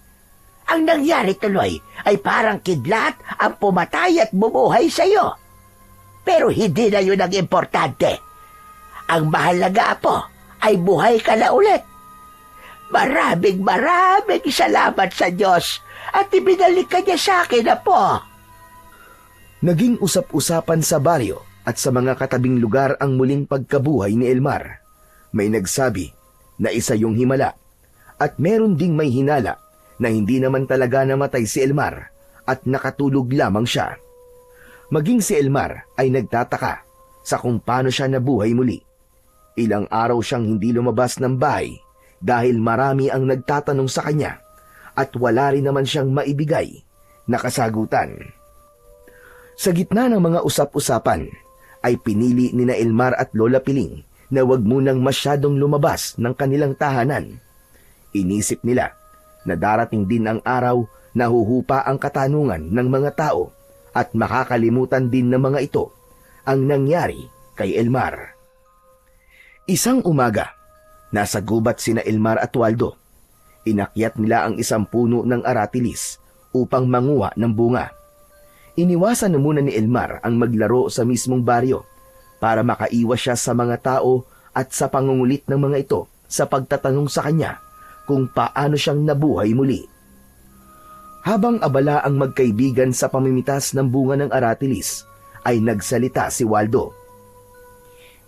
Ang nangyari tuloy ay parang kidlat ang pumatay at bumuhay sa iyo. Pero hindi na yun ang importante. Ang mahalaga po ay buhay ka na ulit. Maraming salamat sa Diyos at ibinalik ka niya sa akin na po. Naging usap-usapan sa baryo at sa mga katabing lugar ang muling pagkabuhay ni Elmar. May nagsabi na isa yung himala at meron ding may hinala na hindi naman talaga namatay si Elmar at nakatulog lamang siya. Maging si Elmar ay nagtataka sa kung paano siya nabuhay muli. Ilang araw siyang hindi lumabas ng bahay dahil marami ang nagtatanong sa kanya at wala rin naman siyang maibigay na kasagutan. Sa gitna ng mga usap-usapan, ay pinili ni na Elmar at Lola Piling na wag munang masyadong lumabas ng kanilang tahanan. Inisip nila na darating din ang araw na huhupa ang katanungan ng mga tao at makakalimutan din ng mga ito ang nangyari kay Elmar. Isang umaga, nasa gubat sina Elmar at Waldo. Inakyat nila ang isang puno ng aratilis upang manguha ng bunga. Iniwasan na muna ni Elmar ang maglaro sa mismong baryo para makaiwas siya sa mga tao at sa pangungulit ng mga ito sa pagtatanong sa kanya kung paano siyang nabuhay muli. Habang abala ang magkaibigan sa pamimitas ng bunga ng aratilis, ay nagsalita si Waldo.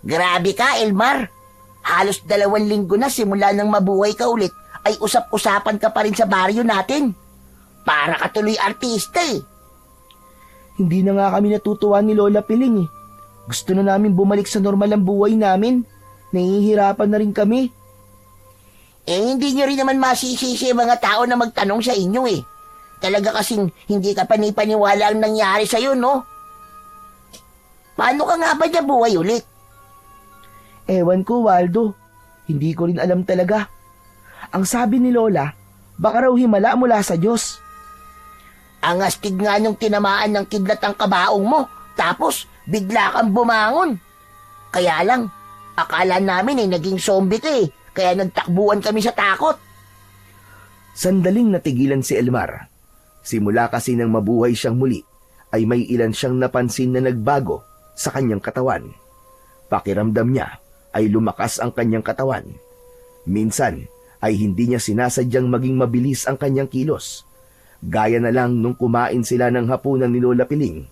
Grabe ka, Elmar. Halos 2 linggo na simula nang mabuhay ka ulit ay usap-usapan ka pa rin sa baryo natin. Para ka tuloy artista eh. Hindi na nga kami natutuwa ni Lola Piling eh. Gusto na namin bumalik sa normal ang buhay namin. Nahihirapan na rin kami. Eh, hindi nyo rin naman masisisi ang mga tao na magtanong sa inyo eh. Talaga kasing hindi ka panipaniwala ang nangyari sa'yo, no? Paano ka nga ba niya buhay ulit? Ewan ko, Waldo. Hindi ko rin alam talaga. Ang sabi ni Lola, baka raw himala mula sa Diyos. Ang astig nga nung tinamaan ng kidlat ang kabaong mo, tapos bigla kang bumangon. Kaya lang, akala namin naging zombie ka eh, kaya nagtakbuhan kami sa takot. Sandaling natigilan si Elmar. Simula kasi nang mabuhay siyang muli, ay may ilan siyang napansin na nagbago sa kanyang katawan. Pakiramdam niya ay lumakas ang kanyang katawan. Minsan ay hindi niya sinasadyang maging mabilis ang kanyang kilos. Gaya na lang nung kumain sila ng hapunan ni Lola Piling.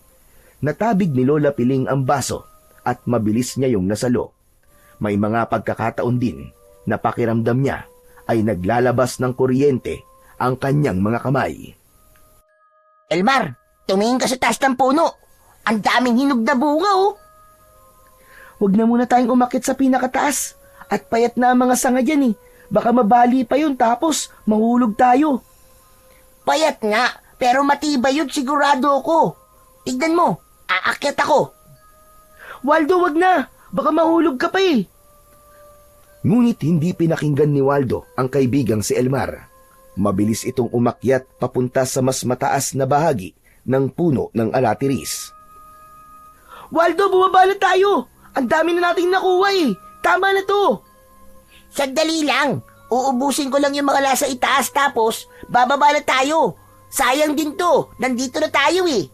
Natabig ni Lola Piling ang baso at mabilis niya yung nasalo. May mga pagkakataon din na pakiramdam niya ay naglalabas ng kuryente ang kanyang mga kamay. Elmar, tumingin ka sa taas ng puno. Ang daming hinog na bunga oh. Huwag na muna tayong umakit sa pinakataas. At payat na ang mga sanga dyan eh. Baka mabali pa yun tapos mahulog tayo. Payat nga, pero matibay yun sigurado ako. Tignan mo, aakyat ako. Waldo, wag na. Baka mahulog ka pa eh. Ngunit hindi pinakinggan ni Waldo ang kaibigang si Elmar. Mabilis itong umakyat papunta sa mas mataas na bahagi ng puno ng aratilis. Waldo, bumaba na tayo. Ang dami na nating nakuha eh. Tama na to. Sandali lang. Uubusin ko lang yung mga nasa itaas tapos bababa na tayo. Sayang din to. Nandito na tayo eh.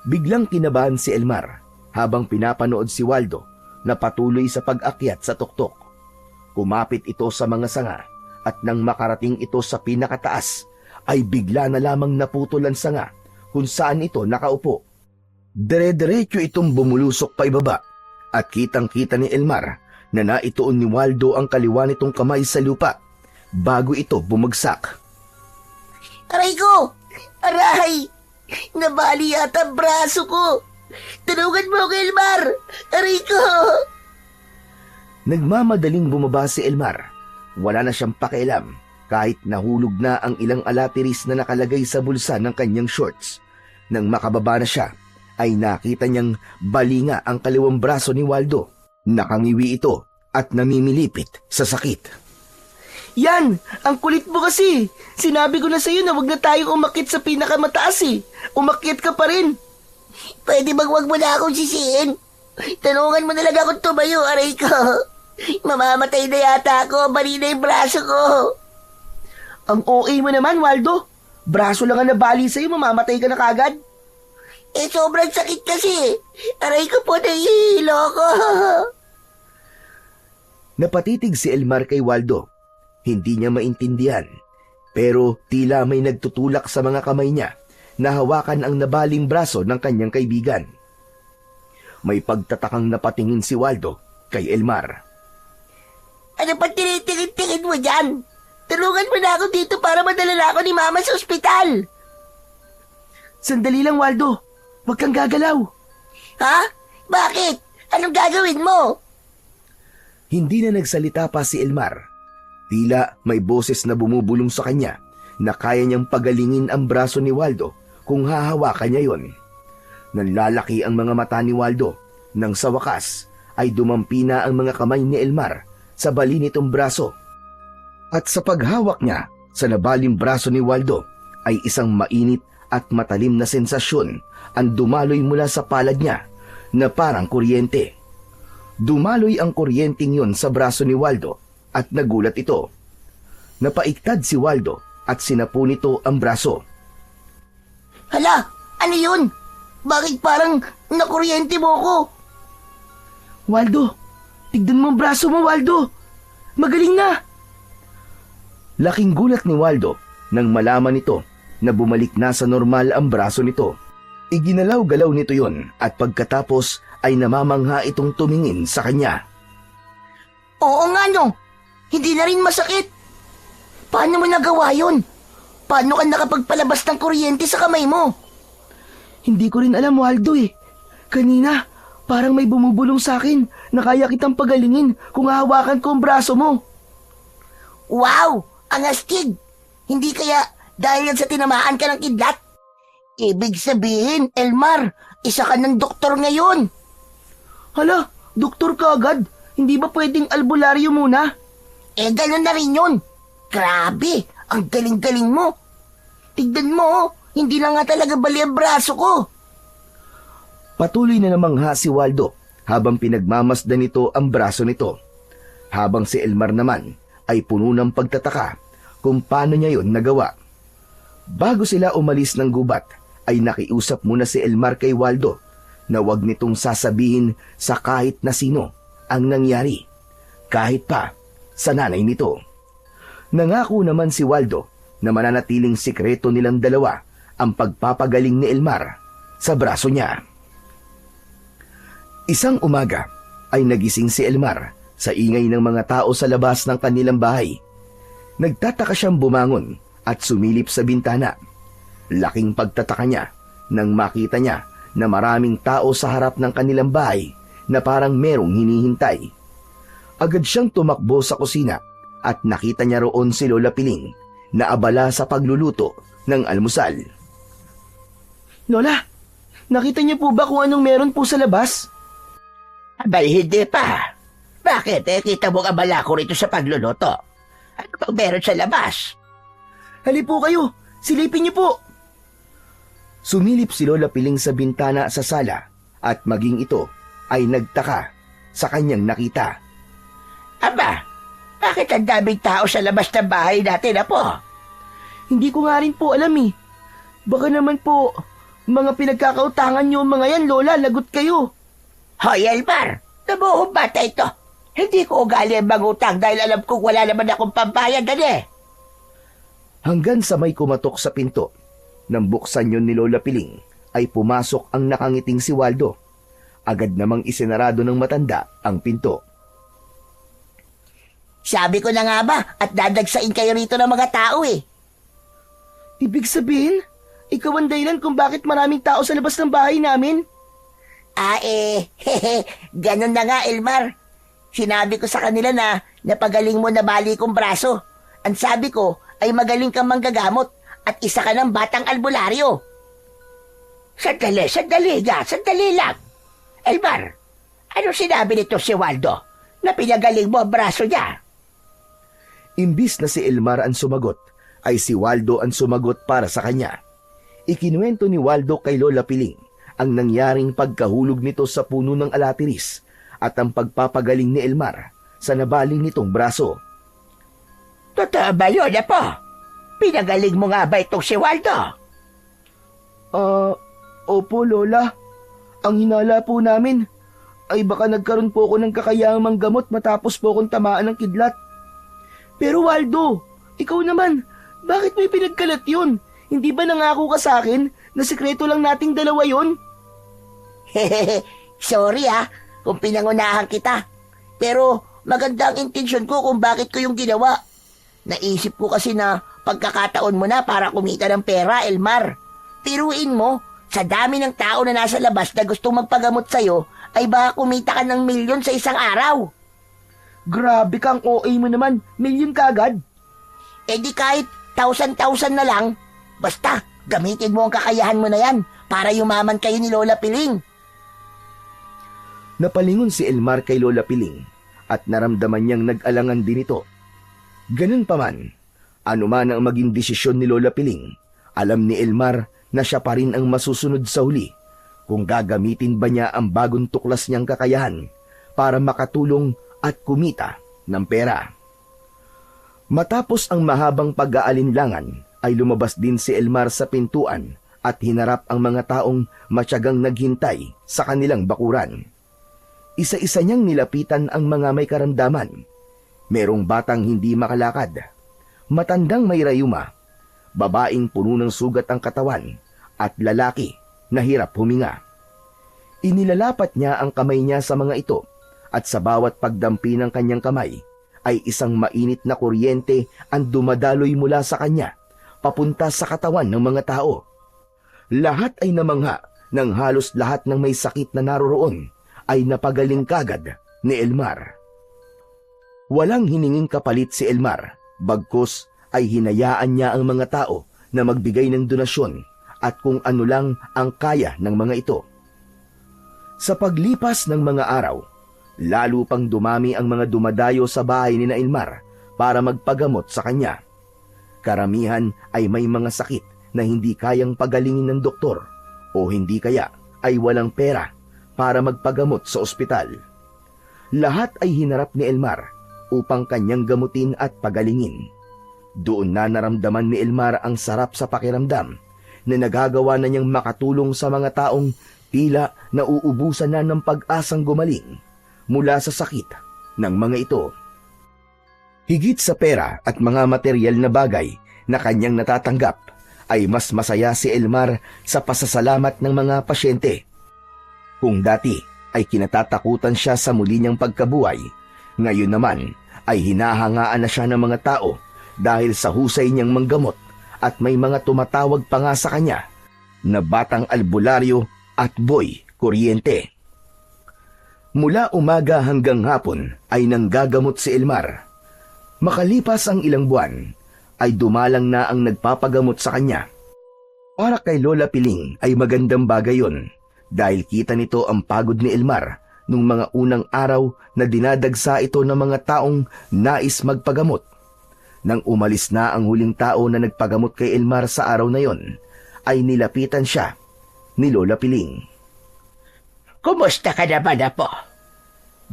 Biglang kinabahan si Elmar habang pinapanood si Waldo na patuloy sa pag-akyat sa tuktok. Kumapit ito sa mga sanga at nang makarating ito sa pinakataas ay bigla na lamang naputol ang sanga kung saan ito nakaupo. Dire-diretso itong bumulusok pa ibaba at kitang-kita ni Elmar na naituon ni Waldo ang kaliwa nitong kamay sa lupa bago ito bumagsak. Aray ko! Aray! Nabali yata ang braso ko! Tulungan mo ako, Elmar! Aray ko! Nagmamadaling bumaba si Elmar. Wala na siyang pakialam kahit nahulog na ang ilang alatiris na nakalagay sa bulsa ng kanyang shorts. Nang makababa na siya, ay nakita niyang balinga ang kaliwang braso ni Waldo. Nakangiwi ito at namimilipit sa sakit. Yan! Ang kulit mo kasi. Sinabi ko na sa'yo na wag na tayong umakit sa pinakamataas eh. Umakyat ka pa rin. Pwede bang wag mo na akong sisihin? Tanungan mo na lang akong tumayo, aray ko. Mamamatay na yata ako, bali na yung braso ko. Ang OA mo naman, Waldo. Braso lang ang nabali sa'yo, mamamatay ka na kagad. Sobrang sakit kasi. Aray ko po, nahihilo ko. Napatitig si Elmar kay Waldo. Hindi niya maintindihan, pero tila may nagtutulak sa mga kamay niya na hawakan ang nabaling braso ng kanyang kaibigan. May pagtatakang napatingin si Waldo kay Elmar. Ano pa tinitingin-tingin mo dyan? Tulungan mo na ako dito para madala na ako ni Mama sa ospital. Sandali lang, Waldo. Huwag kang gagalaw. Ha? Bakit? Anong gagawin mo? Hindi na nagsalita pa si Elmar. Tila may boses na bumubulong sa kanya na kaya niyang pagalingin ang braso ni Waldo kung hahawakan niya yon. Nanlalaki ang mga mata ni Waldo nang sa wakas ay dumampi na ang mga kamay ni Elmar sa bali nitong braso. At sa paghawak niya sa nabaling braso ni Waldo ay isang mainit at matalim na sensasyon ang dumaloy mula sa palad niya na parang kuryente. Dumaloy ang kuryenteng yon sa braso ni Waldo at nagulat ito. Napaiktad si Waldo at sinapo nito ang braso. Hala, ano yun? Bakit parang nakuryente mo ko? Waldo, tignan mo ang braso mo, Waldo. Magaling na. Laking gulat ni Waldo nang malaman nito na bumalik na sa normal ang braso nito. Iginalaw-galaw nito yon at pagkatapos ay namamangha itong tumingin sa kanya. Oo nga no, hindi na rin masakit. Paano mo nagawa yun? Paano ka nakapagpalabas ng kuryente sa kamay mo? Hindi ko rin alam, Waldo eh. Kanina, parang may bumubulong sa akin na kaya kitang pagalingin kung hahawakan ko ang braso mo. Wow! Ang astig! Hindi kaya dahil yan sa tinamaan ka ng kidlat? Ibig sabihin, Elmar, isa ka ng doktor ngayon. Hala, doktor ka agad. Hindi ba pwedeng albularyo muna? Ganun na rin yun. Grabe, ang galing-galing mo. Tignan mo, hindi lang nga talaga bali ang braso ko. Patuloy na namangha si Waldo habang pinagmamasdan nito ang braso nito. Habang si Elmar naman ay puno ng pagtataka kung paano niya yon nagawa. Bago sila umalis ng gubat, ay nakiusap muna si Elmar kay Waldo na wag nitong sasabihin sa kahit na sino ang nangyari, kahit pa sa nanay nito. Nangako naman si Waldo na mananatiling sikreto nilang dalawa ang pagpapagaling ni Elmar sa braso niya. Isang umaga ay nagising si Elmar sa ingay ng mga tao sa labas ng kanilang bahay. Nagtataka siyang bumangon at sumilip sa bintana. Laking pagtataka niya nang makita niya na maraming tao sa harap ng kanilang bahay na parang merong hinihintay. Agad siyang tumakbo sa kusina at nakita niya roon si Lola Piling na abala sa pagluluto ng almusal. Lola, nakita niyo po ba kung anong meron po sa labas? Abay, hindi pa. Bakit? Kita mo abala ko rito sa pagluluto. Ano bang meron sa labas? Hali po kayo, silipin niyo po. Sumilip si Lola Piling sa bintana sa sala at maging ito ay nagtaka sa kanyang nakita. Aba, bakit ang daming tao sa labas ng bahay natin, Apo? Hindi ko nga rin po alam eh. Baka naman po, mga pinagkakautangan niyo mga yan, Lola, lagot kayo. Hoy, Elmar, nabuhong bata ito. Hindi ko ugali ang mangutang dahil alam kong wala naman akong pambayad, Hanggang sa may kumatok sa pinto. Nang buksan yun ni Lola Piling, ay pumasok ang nakangiting si Waldo. Agad namang isinarado ng matanda ang pinto. Sabi ko na nga ba at dadagsain kayo rito ng mga tao eh. Ibig sabihin, ikaw ang dahilan kung bakit maraming tao sa labas ng bahay namin? Ganun na nga, Elmar. Sinabi ko sa kanila na napagaling mo na bali kong braso. Ang sabi ko ay magaling kang manggagamot at isa ka ng batang albularyo. Sandali lang. Elmar, ano sinabi nito si Waldo na pinagaling mo ang braso niya? Imbis na si Elmar ang sumagot, ay si Waldo ang sumagot para sa kanya. Ikinuwento ni Waldo kay Lola Piling ang nangyaring pagkahulog nito sa puno ng alatiris at ang pagpapagaling ni Elmar sa nabaling nitong braso. Totoo ba yun, Apo? Pinagaling mo nga ba itong si Waldo? Opo, Lola. Ang hinala po namin ay baka nagkaroon po ako ng kakayahang manggamot matapos po akong tamaan ng kidlat. Pero Waldo, ikaw naman, bakit may pinagkalat yun? Hindi ba nangako ka sa akin na sikreto lang nating dalawa yun? Sorry kung pinangunahan kita. Pero maganda ang intensyon ko kung bakit ko yung ginawa. Naisip ko kasi na pagkakataon mo na para kumita ng pera, Elmar. Tiruin mo, sa dami ng tao na nasa labas na gustong magpagamot sa'yo, ay baka kumita ka ng milyon sa isang araw. Grabe kang OA mo naman, milyon ka agad. Eh di kahit 1,000 na lang, basta gamitin mo ang kakayahan mo na yan para yumaman kayo ni Lola Piling. Napalingon si Elmar kay Lola Piling at naramdaman niyang nag-alangan din ito. Ganun pa man, anuman ang maging desisyon ni Lola Piling, alam ni Elmar na siya pa rin ang masusunod sa huli kung gagamitin ba niya ang bagong tuklas niyang kakayahan para makatulong at kumita ng pera. Matapos ang mahabang pag-aalinlangan ay lumabas din si Elmar sa pintuan at hinarap ang mga taong matyagang naghintay sa kanilang bakuran. Isa-isa niyang nilapitan ang mga may karamdaman. Merong batang hindi makalakad, matandang may rayuma, babaeng puno ng sugat ang katawan, at lalaki na hirap huminga. Inilalapat niya ang kamay niya sa mga ito at sa bawat pagdampi ng kanyang kamay ay isang mainit na kuryente ang dumadaloy mula sa kanya papunta sa katawan ng mga tao. Lahat ay namangha nang halos lahat ng may sakit na naroroon ay napagaling kagad ni Elmar. Walang hininging kapalit si Elmar, bagkus ay hinayaan niya ang mga tao na magbigay ng donasyon at kung ano lang ang kaya ng mga ito. Sa paglipas ng mga araw, lalo pang dumami ang mga dumadayo sa bahay ni na Elmar para magpagamot sa kanya. Karamihan ay may mga sakit na hindi kayang pagalingin ng doktor o hindi kaya ay walang pera para magpagamot sa ospital. Lahat ay hinarap ni Elmar upang kanyang gamutin at pagalingin. Doon na naramdaman ni Elmar ang sarap sa pakiramdam na nagagawa na niyang makatulong sa mga taong tila nauubusan na ng pag-asang gumaling mula sa sakit ng mga ito. Higit sa pera at mga materyal na bagay na kanyang natatanggap, ay mas masaya si Elmar sa pasasalamat ng mga pasyente. Kung dati ay kinatatakutan siya sa muli niyang pagkabuhay, ngayon naman ay hinahangaan na siya ng mga tao dahil sa husay niyang manggamot at may mga tumatawag pa nga sa kanya na batang albularyo at boy kuryente. Mula umaga hanggang hapon ay nanggagamot si Elmar. Makalipas ang ilang buwan, ay dumalang na ang nagpapagamot sa kanya. Para kay Lola Piling ay magandang bagay yun dahil kita nito ang pagod ni Elmar nung mga unang araw na dinadagsa ito ng mga taong nais magpagamot. Nang umalis na ang huling tao na nagpagamot kay Elmar sa araw na yon, ay nilapitan siya ni Lola Piling. Kumusta ka naman, Apo?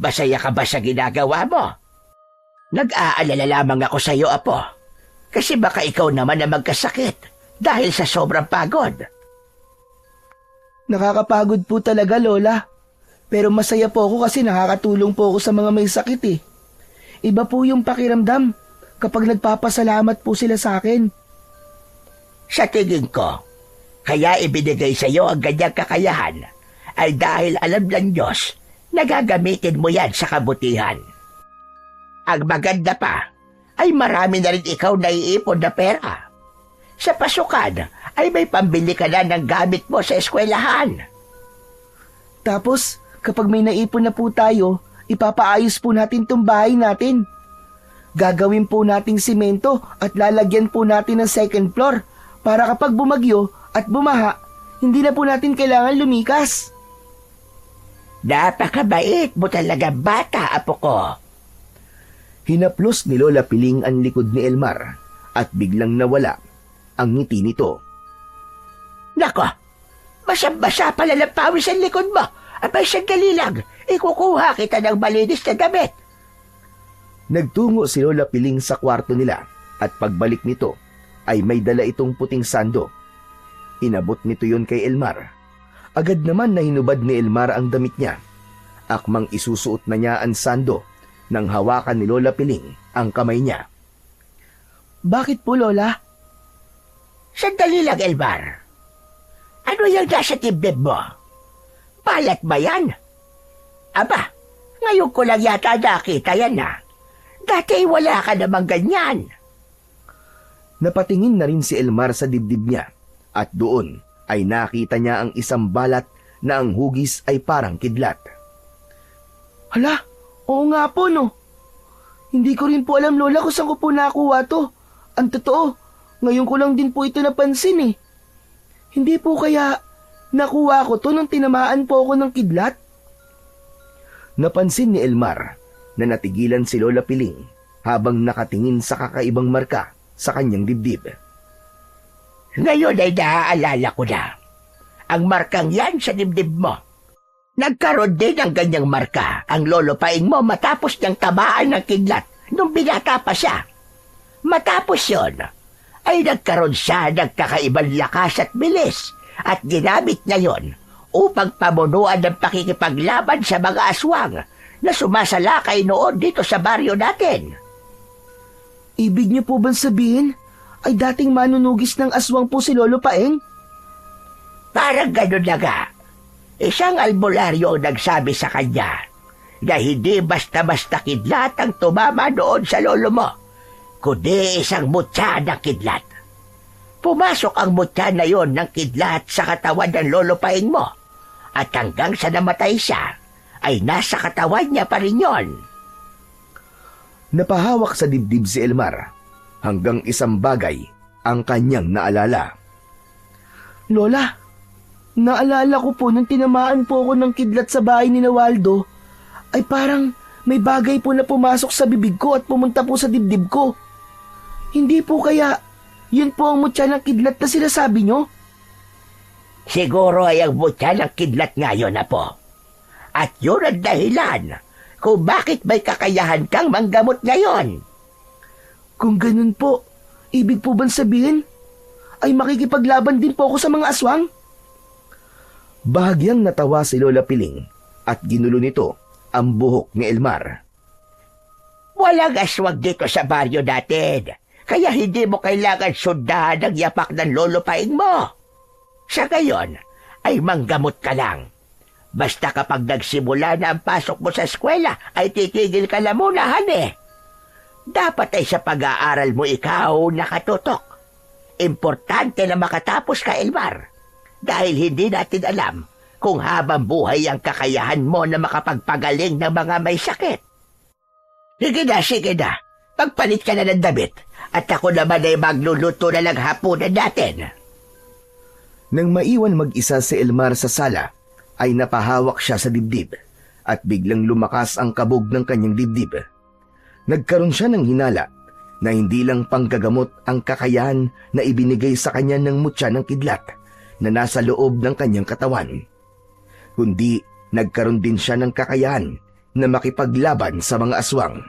Masaya ka ba sa ginagawa mo? Nag-aalala lamang ako sa iyo, Apo. Kasi baka ikaw naman na magkasakit dahil sa sobrang pagod. Nakakapagod po talaga, Lola. Pero masaya po ako kasi nakakatulong po ako sa mga may sakit eh. Iba po yung pakiramdam kapag nagpapasalamat po sila sa akin. Sa tingin ko, kaya ibinigay sa iyo ang ganyang kakayahan ay dahil alam ng Diyos na gagamitin mo yan sa kabutihan. Ang maganda pa ay marami na rin ikaw naiipon na pera. Sa pasukan ay may pambili ka na ng gamit mo sa eskwelahan. Tapos, kapag may naipon na po tayo, ipapaayos po natin tong bahay natin. Gagawin po nating simento at lalagyan po natin ng second floor para kapag bumagyo at bumaha, hindi na po natin kailangan lumikas. Napakabait mo talaga, bata, Apo ko. Hinaplos ni Lola Piling ang likod ni Elmar at biglang nawala ang ngiti nito. Nako, Basang-basa pala ng pawis ang likod mo. Abay, sandali lang. Ikukuha kita ng malinis na damit. Nagtungo si Lola Piling sa kwarto nila at pagbalik nito ay may dala itong puting sando. Inabot nito yon kay Elmar. Agad naman na hinubad ni Elmar ang damit niya. Akmang isusuot na niya ang sando nang hawakan ni Lola Piling ang kamay niya. Bakit po, Lola? Sandali lang, Elmar. Ano yung nasa tibdib mo? Balat ba yan? Aba, ngayon ko lang yata nakita yan na. Dati wala ka namang ganyan. Napatingin na rin si Elmar sa dibdib niya at doon ay nakita niya ang isang balat na ang hugis ay parang kidlat. Hala, oo nga po, no. Hindi ko rin po alam, Lola, kung saan ko po nakuha to. Ang totoo, ngayon ko lang din po ito napansin eh. Hindi po kaya nakuha ko to nung tinamaan po ako ng kidlat? Napansin ni Elmar na natigilan si Lola Piling habang nakatingin sa kakaibang marka sa kanyang dibdib. Ngayon ay naaalala ko na. Ang markang yan sa dibdib mo. Nagkaroon din ng ganyang marka ang lolo paing mo matapos niyang tamaan ng kidlat nung binata pa siya. Matapos yon, ay nagkaroon siya ng kakaibang lakas at bilis at ginamit niya yon upang pamunuan ng pakikipaglaban sa mga aswang na sumasalakay noon dito sa baryo natin. Ibig niyo po bang sabihin ay dating manunugis ng aswang po si Lolo Paeng? Parang ganun na nga. Isang albularyo ang nagsabi sa kanya na hindi basta-basta kidlat ang tumama doon sa lolo mo, kundi isang mutya ng kidlat. Pumasok ang mutya na yon ng kidlat sa katawan ng lolo paing mo at hanggang sa namatay siya ay nasa katawan niya pa rin yon. Napahawak sa dibdib si Elmar hanggang isang bagay ang kanyang naalala. Lola, naalala ko po nung tinamaan po ako ng kidlat sa bahay ni Waldo, ay parang may bagay po na pumasok sa bibig ko at pumunta po sa dibdib ko. Hindi po kaya yun po ang mutya ng kidlat na sinasabi nyo? Siguro ay ang mutya ng kidlat ngayon na po. At yun ang dahilan kung bakit may kakayahan kang manggamot ngayon. Kung ganun po, ibig po bang sabihin ay makikipaglaban din po ako sa mga aswang? Bahagyang natawa si Lola Piling at ginulo nito ang buhok ni Elmar. Walang aswang dito sa baryo natin, kaya hindi mo kailangan sundahan ang yapak ng lolo paing mo. Sa gayon, ay manggamot ka lang. Basta kapag nagsimula na ang pasok mo sa eskwela, ay titigil ka na muna, hane. Dapat ay sa pag-aaral mo ikaw nakatutok. Importante na makatapos ka, Elmar. Dahil hindi natin alam kung habang buhay ang kakayahan mo na makapagpagaling ng mga may sakit. Sige na. Pagpalit ka na ng damit at ako naman ay magluluto na lang hapunan natin. Nang maiwan mag-isa si Elmar sa sala, ay napahawak siya sa dibdib at biglang lumakas ang kabog ng kanyang dibdib. Nagkaroon siya ng hinala na hindi lang panggagamot ang kakayahan na ibinigay sa kanya ng mutya ng kidlat na nasa loob ng kanyang katawan, kundi nagkaroon din siya ng kakayahan na makipaglaban sa mga aswang.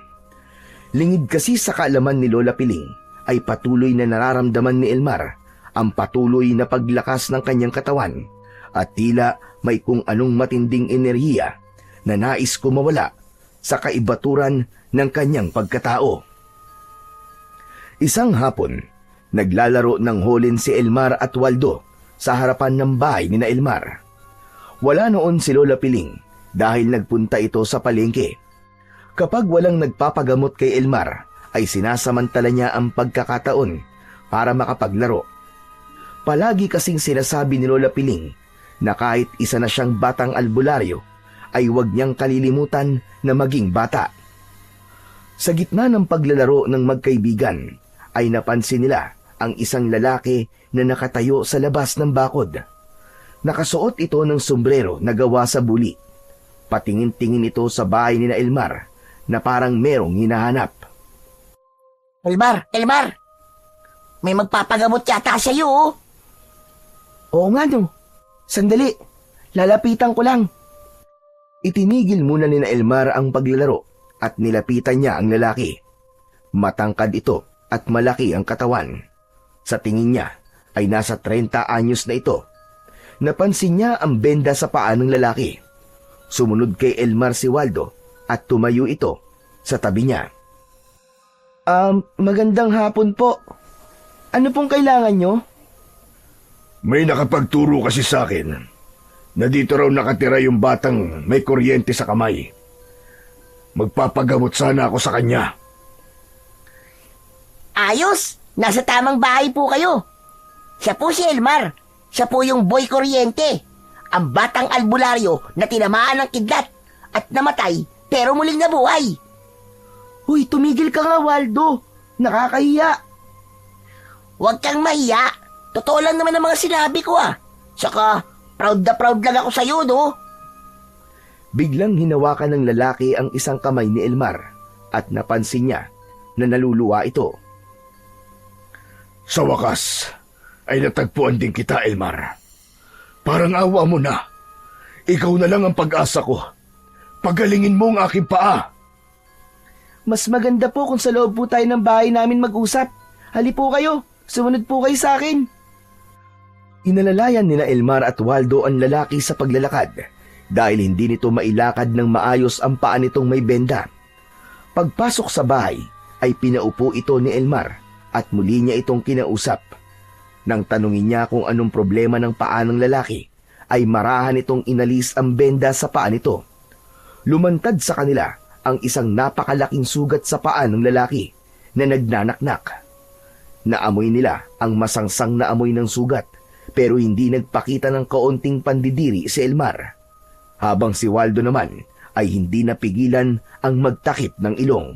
Lingid kasi sa kaalaman ni Lola Piling ay patuloy na nararamdaman ni Elmar ang patuloy na paglakas ng kanyang katawan at tila may kung anong matinding enerhiya na nais kumawala sa kaibaturan ng kanyang pagkatao. Isang hapon, naglalaro ng holin si Elmar at Waldo sa harapan ng bahay ni na Elmar. Wala noon si Lola Piling dahil nagpunta ito sa palengke. Kapag walang nagpapagamot kay Elmar, ay sinasamantala niya ang pagkakataon para makapaglaro. Palagi kasing sinasabi ni Lola Piling na kahit isa na siyang batang albularyo, ay huwag niyang kalilimutan na maging bata. Sa gitna ng paglalaro ng magkaibigan, ay napansin nila ang isang lalaki na nakatayo sa labas ng bakod. Nakasuot ito ng sombrero na gawa sa buli. Patingin-tingin ito sa bahay ni na Elmar na parang merong hinahanap. Elmar! May magpapagamot yata sa'yo, oh. Oo nga no. Sandali, lalapitan ko lang. Itinigil muna ni na Elmar ang paglalaro at nilapitan niya ang lalaki. Matangkad ito at malaki ang katawan. Sa tingin niya ay nasa 30 anyos na ito. Napansin niya ang benda sa paa ng lalaki. Sumunod kay Elmar si Waldo at tumayo ito sa tabi niya. Magandang hapon po. Ano pong kailangan nyo? May nakapagturo kasi sa akin na dito raw nakatira yung batang may kuryente sa kamay. Magpapagamot sana ako sa kanya. Ayos! Nasa tamang bahay po kayo. Siya po si Elmar. Siya po yung boy kuryente. Ang batang albularyo na tinamaan ng kidlat at namatay pero muling nabuhay. Huy, tumigil ka nga, Waldo. Nakakahiya. Huwag kang mahiya. Totoo lang naman ang mga sinabi ko Saka, proud na proud lang ako sa'yo, no? Biglang hinawakan ng lalaki ang isang kamay ni Elmar at napansin niya na naluluwa ito. Sa wakas, ay natagpuan din kita, Elmar. Parang awa mo na. Ikaw na lang ang pag-asa ko. Pagalingin mo ang aking paa. Mas maganda po kung sa loob po tayo ng bahay namin mag-usap. Hali po kayo. Sumunod po kayo sa akin. Inalalayan nila Elmar at Waldo ang lalaki sa paglalakad dahil hindi nito mailakad ng maayos ang paa nitong may benda. Pagpasok sa bahay ay pinaupo ito ni Elmar at muli niya itong kinausap. Nang tanungin niya kung anong problema ng paa ng lalaki, ay marahan itong inalis ang benda sa paa nito. Lumantad sa kanila ang isang napakalaking sugat sa paa ng lalaki na nagnanaknak. Naamoy nila ang masangsang na amoy ng sugat pero hindi nagpakita ng kaunting pandidiri si Elmar. Habang si Waldo naman ay hindi napigilan ang magtakip ng ilong.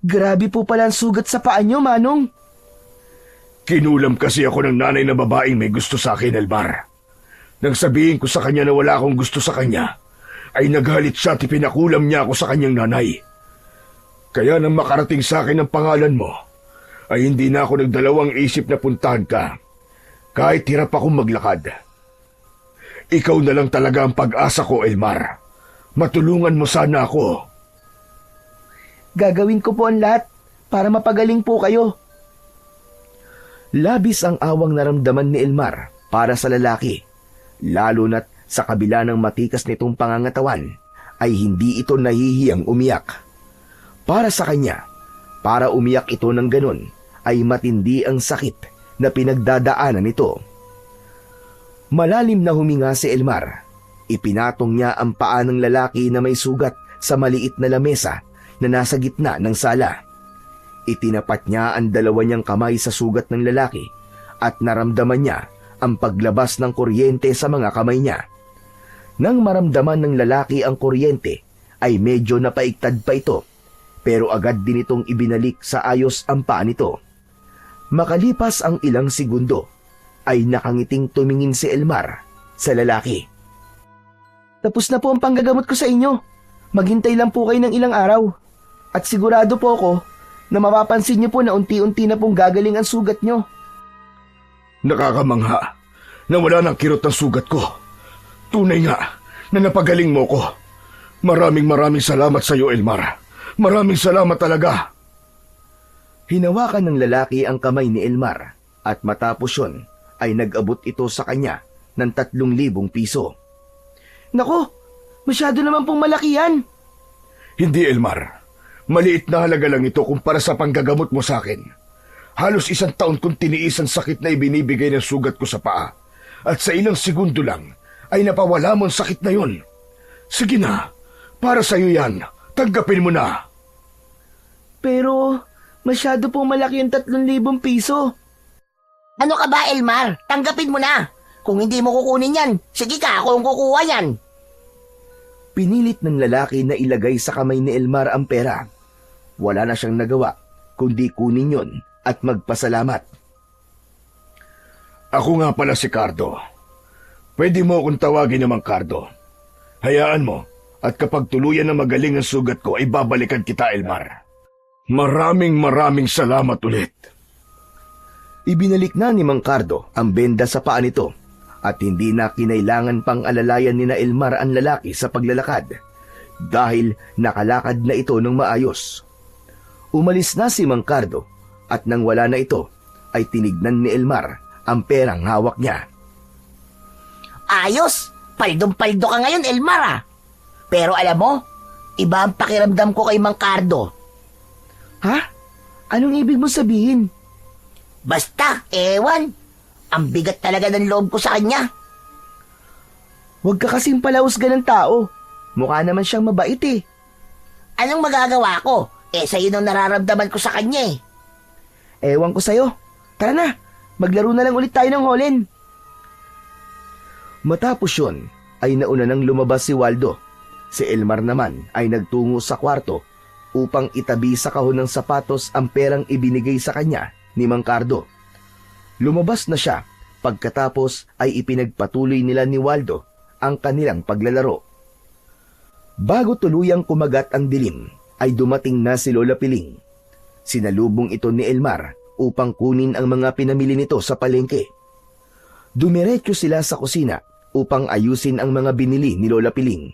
Grabe po pala ang sugat sa paa nyo, Manong. Kinulam kasi ako ng nanay na babaeng may gusto sa akin, Elmar. Nang sabihin ko sa kanya na wala akong gusto sa kanya, ay nagalit siya at pinakulam niya ako sa kanyang nanay. Kaya nang makarating sa akin ang pangalan mo, ay hindi na ako nagdalawang isip na puntahan ka. Kahit hirap akong maglakad. Ikaw na lang talaga ang pag-asa ko, Elmar. Matulungan mo sana ako. Gagawin ko po ang lahat para mapagaling po kayo. Labis ang awang naramdaman ni Elmar para sa lalaki, lalo na't sa kabila ng matikas nitong pangangatawan ay hindi ito nahihiyang umiyak. Para sa kanya, para umiyak ito ng ganun ay matindi ang sakit na pinagdadaanan nito. Malalim na huminga si Elmar. Ipinatong niya ang paa ng lalaki na may sugat sa maliit na lamesa na nasa gitna ng sala. Itinapat niya ang dalawa niyang kamay sa sugat ng lalaki at naramdaman niya ang paglabas ng kuryente sa mga kamay niya. Nang maramdaman ng lalaki ang kuryente ay medyo napaigtad pa ito pero agad din itong ibinalik sa ayos ang paa nito. Makalipas ang ilang segundo ay nakangiting tumingin si Elmar sa lalaki. Tapos na po ang panggagamot ko sa inyo. Maghintay lang po kayo ng ilang araw. At sigurado po ako na mapapansin niyo po na unti-unti na pong gagaling ang sugat niyo. Nakakamangha na wala ng kirot ang sugat ko. Tunay nga na napagaling mo ko. Maraming salamat sa iyo, Elmar. Maraming salamat talaga. Hinawakan ng lalaki ang kamay ni Elmar at matapos yun ay nag-abot ito sa kanya ng 3,000 piso. Nako, masyado naman pong malaki yan. Hindi, Elmar. Maliit na halaga lang ito kumpara sa panggagamot mo sa akin. Halos 1 taon kong tiniis ang sakit na ibinibigay ng sugat ko sa paa. At sa ilang segundo lang, ay napawala mo ang sakit na yun. Sige na, para sa'yo yan. Tanggapin mo na. Pero, masyado pong malaki yung 3,000 piso. Ano ka ba, Elmar? Tanggapin mo na. Kung hindi mo kukunin yan, sige ka, ako ang kukuha yan. Pinilit ng lalaki na ilagay sa kamay ni Elmar ang pera. Wala na siyang nagawa, kundi kunin yon at magpasalamat. Ako nga pala si Cardo. Pwede mo akong tawagin namang Cardo. Hayaan mo, at kapag tuluyan na magaling ang sugat ko, ay babalikan kita, Elmar. Maraming salamat ulit. Ibinalik na ni Mang Cardo ang benda sa paa nito at hindi na kinailangan pang alalayan ni na Elmar ang lalaki sa paglalakad dahil nakalakad na ito ng maayos. Umalis na si Mang Cardo at nang wala na ito ay tinignan ni Elmar ang perang hawak niya. Ayos! Paldong-paldo ka ngayon, Elmar ah. Pero alam mo, iba ang pakiramdam ko kay Mang Cardo. Ha? Anong ibig mo sabihin? Basta, ewan. Ang bigat talaga ng loob ko sa kanya. Huwag ka kasing palausgan ng tao. Mukha naman siyang mabait eh. Anong magagawa ko? Sa'yo nang nararamdaman ko sa kanya eh. Ewan ko sa'yo. Tara na, maglaro na lang ulit tayo ng holen. Matapos yun, ay nauna nang lumabas si Waldo. Si Elmar naman ay nagtungo sa kwarto upang itabi sa kahon ng sapatos ang perang ibinigay sa kanya ni Mang Cardo. Lumabas na siya pagkatapos ay ipinagpatuloy nila ni Waldo ang kanilang paglalaro. Bago tuluyang kumagat ang dilim, ay dumating na si Lola Piling. Sinalubong ito ni Elmar upang kunin ang mga pinamili nito sa palengke. Dumiretso sila sa kusina upang ayusin ang mga binili ni Lola Piling.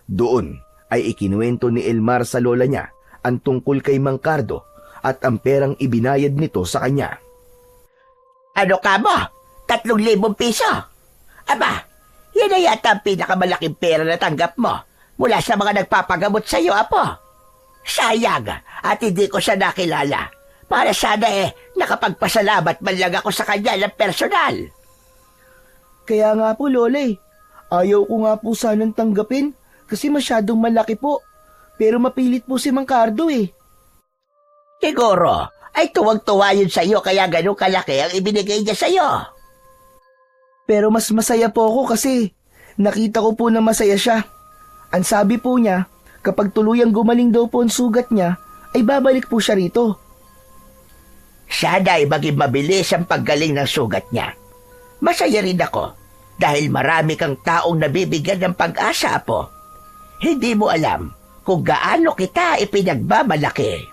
Doon ay ikinuwento ni Elmar sa lola niya ang tungkol kay Mang Cardo at ang perang ibinayad nito sa kanya. Ano ka mo? 3,000 piso? Aba, yan na yata ang pinakamalaking pera na tanggap mo mula sa mga nagpapagamot sa iyo, apo. Sayang at hindi ko siya nakilala. Para sana nakapagpasalamat man lang ako sa kanya ng personal. Kaya nga po, Lola eh. Ayaw ko nga po sanang tanggapin kasi masyadong malaki po. Pero mapilit po si Mang Cardo eh. Siguro ay tuwag-tuwa yun sa iyo kaya ganun kalaki ang ibinigay niya sa iyo. Pero mas masaya po ako kasi nakita ko po na masaya siya. Ang sabi po niya, kapag tuluyang gumaling daw po ang sugat niya, ay babalik po siya rito. Sana ay maging mabilis ang paggaling ng sugat niya. Masaya rin ako dahil marami kang taong nabibigyan ng pag-asa, apo. Hindi mo alam kung gaano kita ipinagmamalaki.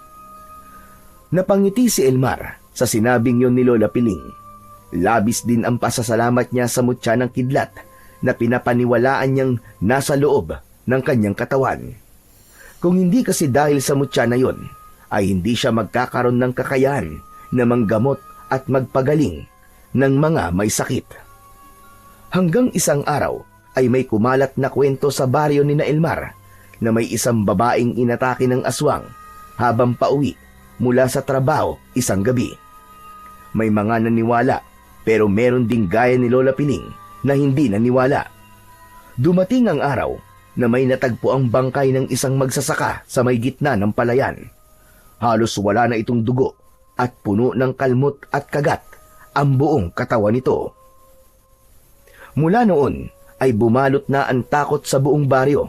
Napangiti si Elmar sa sinabing yon ni Lola Piling. Labis din ang pasasalamat niya sa mutya ng kidlat na pinapaniwalaan niyang nasa loob ng kanyang katawan. Kung hindi kasi dahil sa mutya na yon, ay hindi siya magkakaroon ng kakayahan na manggamot at magpagaling ng mga may sakit. Hanggang isang araw ay may kumalat na kwento sa baryo ni na Elmar na may isang babaeng inatake ng aswang habang pauwi mula sa trabaho isang gabi. May mga naniwala pero meron ding gaya ni Lola Piling na hindi naniwala. Dumating ang araw na may natagpo ang bangkay ng isang magsasaka sa may gitna ng palayan. Halos wala na itong dugo at puno ng kalmot at kagat ang buong katawan nito. Mula noon ay bumalot na ang takot sa buong baryo.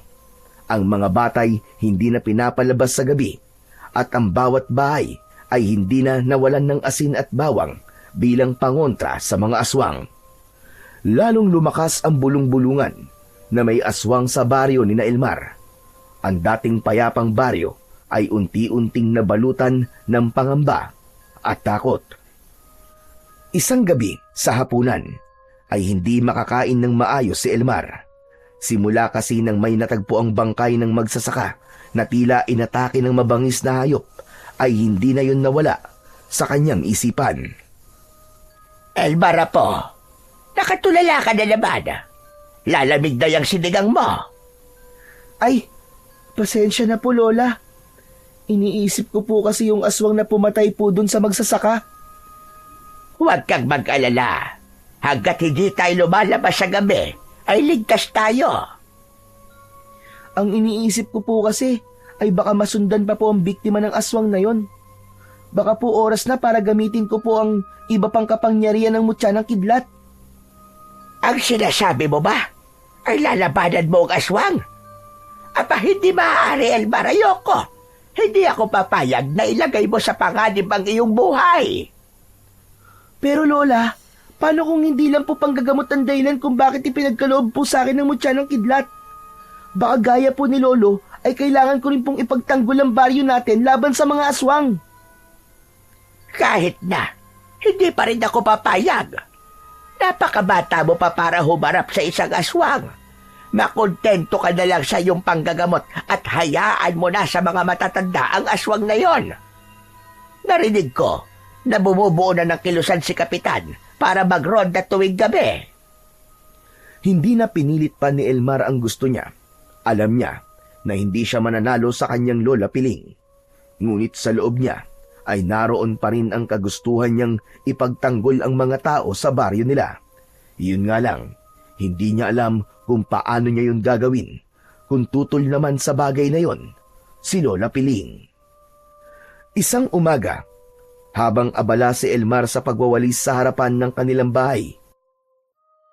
Ang mga batay hindi na pinapalabas sa gabi at ang bawat bahay ay hindi na nawalan ng asin at bawang bilang pangontra sa mga aswang. Lalong lumakas ang bulong-bulungan na may aswang sa baryo ni na Elmar. Ang dating payapang baryo ay unti-unting nabalutan ng pangamba at takot. Isang gabi sa hapunan ay hindi makakain ng maayos si Elmar. Simula kasi nang may natagpo ang bangkay ng magsasaka na tila inatake ng mabangis na hayop, ay hindi na yun nawala sa kanyang isipan. Elmar, apo, nakatulala ka na naman. Lalamig na yung sinigang mo. Ay, pasensya na po, Lola. Iniisip ko po kasi yung aswang na pumatay po dun sa magsasaka. Huwag kang mag-alala. Hanggat hindi tayo lumalabas sa gabi, ay ligtas tayo. Ang iniisip ko po kasi ay baka masundan pa po ang biktima ng aswang na yon. Baka po oras na para gamitin ko po ang iba pang kapangyarihan ng mutya ng kidlat. Ang sinasabi mo ba ay lalabanan mo ang aswang? Aba, hindi maaari, Elmar. Ayoko. Hindi ako papayag na ilagay mo sa panganib ang iyong buhay. Pero Lola, paano kung hindi lang po panggagamot ang dahilan kung bakit ipinagkaloob po sa akin ng mutya ng kidlat? Baka gaya po ni Lolo ay kailangan ko rin pong ipagtanggol ang baryo natin laban sa mga aswang. Kahit na, hindi pa rin ako papayag. Napakabata mo pa para humarap sa isang aswang. Makontento ka na lang sa iyong panggagamot at hayaan mo na sa mga matatanda ang aswang na yon. Narinig ko na bumubuo na ng kilusan si Kapitan para magronda tuwing gabi. Hindi na pinilit pa ni Elmar ang gusto niya. Alam niya na hindi siya mananalo sa kanyang lola Piling. Ngunit sa loob niya ay naroon pa rin ang kagustuhan niyang ipagtanggol ang mga tao sa baryo nila. Yun nga lang, hindi niya alam kung paano niya yun gagawin kung tutol naman sa bagay na yon si Lola Piling. Isang umaga, habang abala si Elmar sa pagwawalis sa harapan ng kanilang bahay,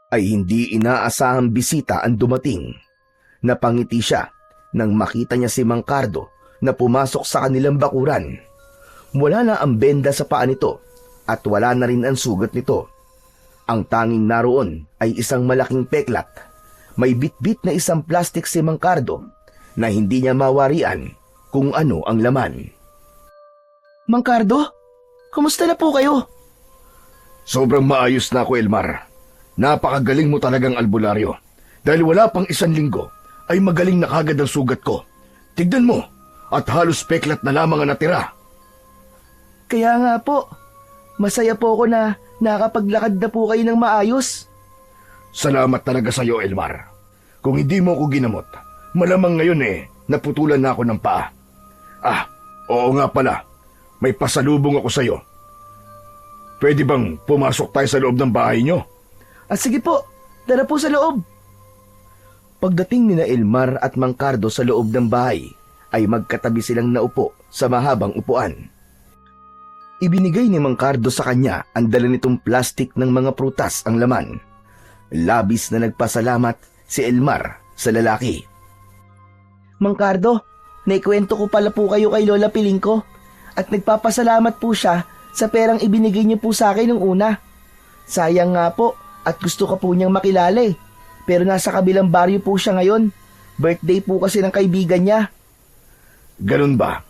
ay hindi inaasahang bisita ang dumating. Napangiti siya nang makita niya si Mang Cardo na pumasok sa kanilang bakuran. Wala na ang benda sa paa nito at wala na rin ang sugat nito. Ang tanging naroon ay isang malaking peklat. May bitbit na isang plastik si Mang Cardo na hindi niya mawarian kung ano ang laman. Mang Cardo, kumusta na po kayo? Sobrang maayos na ako, Elmar. Napakagaling mo talagang albularyo. Dahil wala pang 1 linggo, ay magaling na kagad ang sugat ko. Tignan mo, at halos peklat na lamang ang natira. Kaya nga po, masaya po ako na nakapaglakad na po kayo ng maayos. Salamat talaga sa iyo, Elmar. Kung hindi mo ako ginamot, malamang ngayon naputulan na ako ng paa. Oo nga pala, may pasalubong ako sa iyo. Pwede bang pumasok tayo sa loob ng bahay nyo? Sige po, tara po sa loob. Pagdating ni na Elmar at Mang Cardo sa loob ng bahay, ay magkatabi silang naupo sa mahabang upuan. Ibinigay ni Mang Cardo sa kanya ang dala nitong plastik ng mga prutas ang laman. Labis na nagpasalamat si Elmar sa lalaki. Mang Cardo, naikwento ko pala po kayo kay Lola Piling ko at nagpapasalamat po siya sa perang ibinigay niyo po sa akin nung una. Sayang nga po at gusto ka po niyang makilala pero nasa kabilang baryo po siya ngayon. Birthday po kasi ng kaibigan niya. Ganun ba?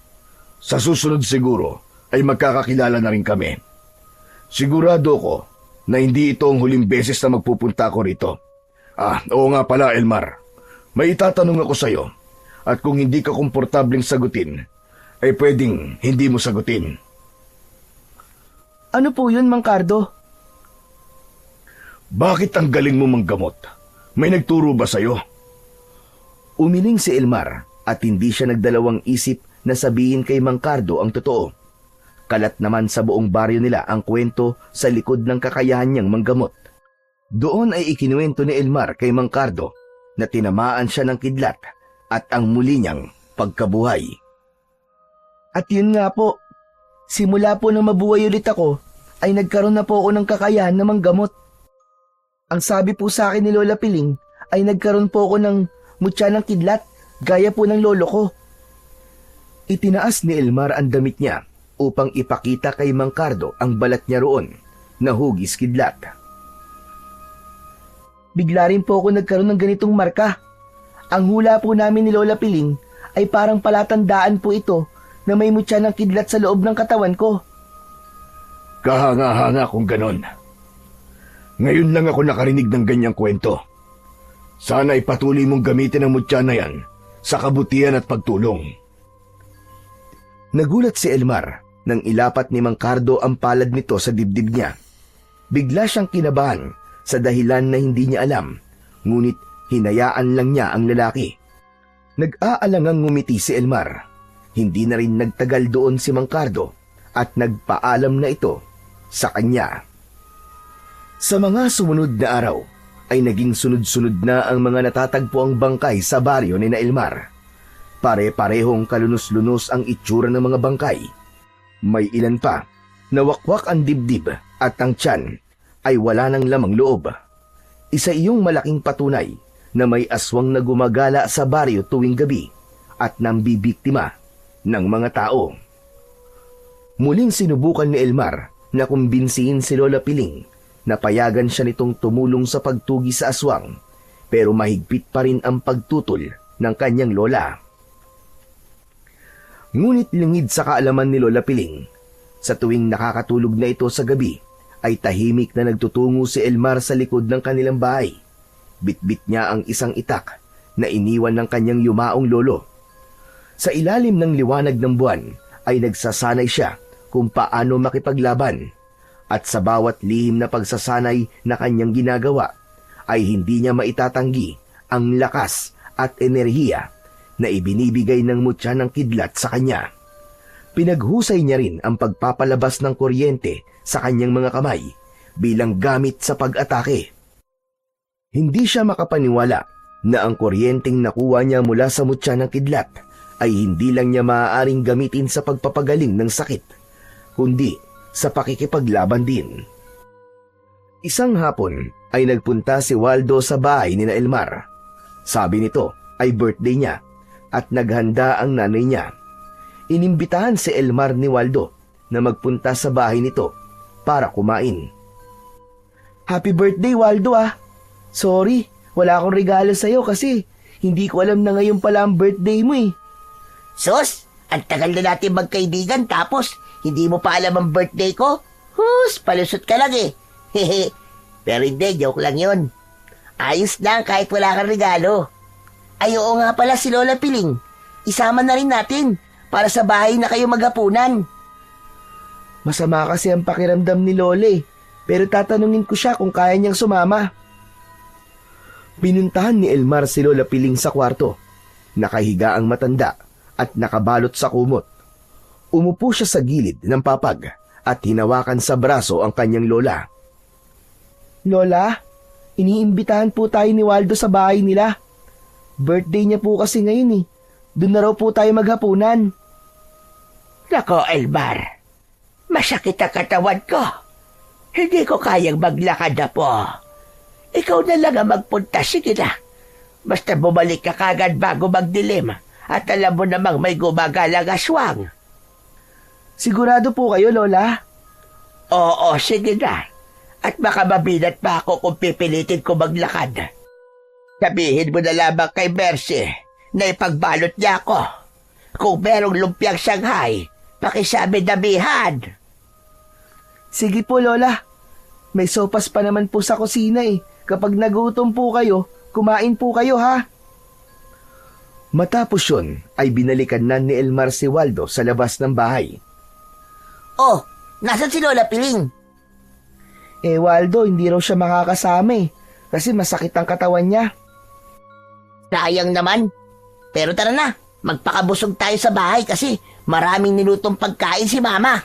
Sa susunod siguro ay magkakakilala na rin kami. Sigurado ko na hindi ito ang huling beses na magpupunta ko rito. Oo nga pala, Elmar. May itatanong ako sa iyo at kung hindi ka komportableng sagutin, ay pwedeng hindi mo sagutin. Ano po yun, Mang Cardo? Bakit ang galing mo manggamot? May nagturo ba sa'yo? Umiling si Elmar at hindi siya nagdalawang isip na sabihin kay Mang Cardo ang totoo. Kalat naman sa buong baryo nila ang kwento sa likod ng kakayahan niyang manggamot. Doon ay ikinuwento ni Elmar kay Mang Cardo na tinamaan siya ng kidlat at ang muli niyang pagkabuhay. At yun nga po, simula po nang mabuhay ulit ako, ay nagkaroon na po ako ng kakayahan na manggamot. Ang sabi po sa akin ni Lola Piling ay nagkaroon po ako ng mutya ng kidlat, gaya po ng lolo ko. Itinaas ni Elmar ang damit niya upang ipakita kay Mang Cardo ang balat niya roon na hugis kidlat. Bigla rin po ako nagkaroon ng ganitong marka. Ang hula po namin ni Lola Piling ay parang palatandaan po ito na may mutya ng kidlat sa loob ng katawan ko. Kahanga-hanga kung ganon. Ngayon lang ako nakarinig ng ganyang kwento. Sana ay patuloy mong gamitin ang mutya na yan sa kabutihan at pagtulong. Nagulat si Elmar nang ilapat ni Mang Cardo ang palad nito sa dibdib niya. Bigla siyang kinabahan sa dahilan na hindi niya alam, ngunit hinayaan lang niya ang lalaki. Nag-aalangang ngumiti si Elmar. Hindi na rin nagtagal doon si Mang Cardo at nagpaalam na ito sa kanya. Sa mga sumunod na araw ay naging sunod-sunod na ang mga natatagpuang bangkay sa baryo ni na Elmar. Pare-parehong kalunos-lunos ang itsura ng mga bangkay. May ilan pa na wakwak ang dibdib at ang tiyan ay wala ng lamang loob. Isa iyong malaking patunay na may aswang na gumagala sa baryo tuwing gabi at nambibiktima ng mga tao. Muling sinubukan ni Elmar na kumbinsihin si Lola Piling na payagan siya nitong tumulong sa pagtugi sa aswang, pero mahigpit pa rin ang pagtutol ng kanyang lola. Ngunit lingid sa kaalaman ni Lola Piling, sa tuwing nakakatulog na ito sa gabi, ay tahimik na nagtutungo si Elmar sa likod ng kanilang bahay. Bitbit niya ang isang itak na iniwan ng kanyang yumaong lolo. Sa ilalim ng liwanag ng buwan ay nagsasanay siya kung paano makipaglaban, at sa bawat lihim na pagsasanay na kanyang ginagawa ay hindi niya maitatanggi ang lakas at enerhiya na ibinibigay ng mutya ng kidlat sa kanya. Pinaghusay niya rin ang pagpapalabas ng kuryente sa kanyang mga kamay bilang gamit sa pag-atake. Hindi siya makapaniwala na ang kuryenteng nakuha niya mula sa mutya ng kidlat ay hindi lang niya maaaring gamitin sa pagpapagaling ng sakit, kundi sa pakikipaglaban din. Isang hapon ay nagpunta si Waldo sa bahay ni Elmar. Sabi nito ay birthday niya at naghanda ang nanay niya. Inimbitahan si Elmar ni Waldo na magpunta sa bahay nito para kumain. Happy birthday, Waldo ah. Sorry, wala akong regalo sa'yo kasi hindi ko alam na ngayon pala ang birthday mo eh. Sus, ang tagal na natin magkaibigan tapos hindi mo pa alam ang birthday ko? Hus, palusot ka lang eh. Hehe, pero hindi, joke lang yun. Ayos lang kahit wala kang regalo. Ay oo nga pala si Lola Piling. Isama na rin natin para sa bahay na kayo maghapunan. Masama kasi ang pakiramdam ni Lola eh. Pero tatanungin ko siya kung kaya niyang sumama. Pinuntahan ni Elmar si Lola Piling sa kwarto. Nakahiga ang matanda at nakabalot sa kumot. Umupo siya sa gilid ng papag at hinawakan sa braso ang kanyang lola. Lola, iniimbitahan po tayo ni Waldo sa bahay nila. Birthday niya po kasi ngayon eh. Doon na raw po tayo maghapunan. Nako, Elmar. Masakit ang katawan ko. Hindi ko kayang maglakad na po. Ikaw na lang ang magpunta. Sige na. Basta bumalik ka kagad bago magdilim. At alam mo namang may gumagalang aswang. Sigurado po kayo, Lola? Oo, sige na. At baka mabinat pa ako kung pipilitin ko maglakad. Sabihin mo na lamang kay Mercy na ipagbalot niya ako. Kung merong lumpiang Shanghai, pakisabi damihan. Sige po, Lola. May sopas pa naman po sa kusina eh. Kapag nagutom po kayo, kumain po kayo ha. Matapos yun ay binalikan na ni Elmar si Waldo sa labas ng bahay. Oh, nasan si Lola Piling? Eh Waldo, hindi raw siya makakasama eh. Kasi masakit ang katawan niya. Sayang naman. Pero tara na, magpakabusog tayo sa bahay kasi maraming nilutong pagkain si Mama.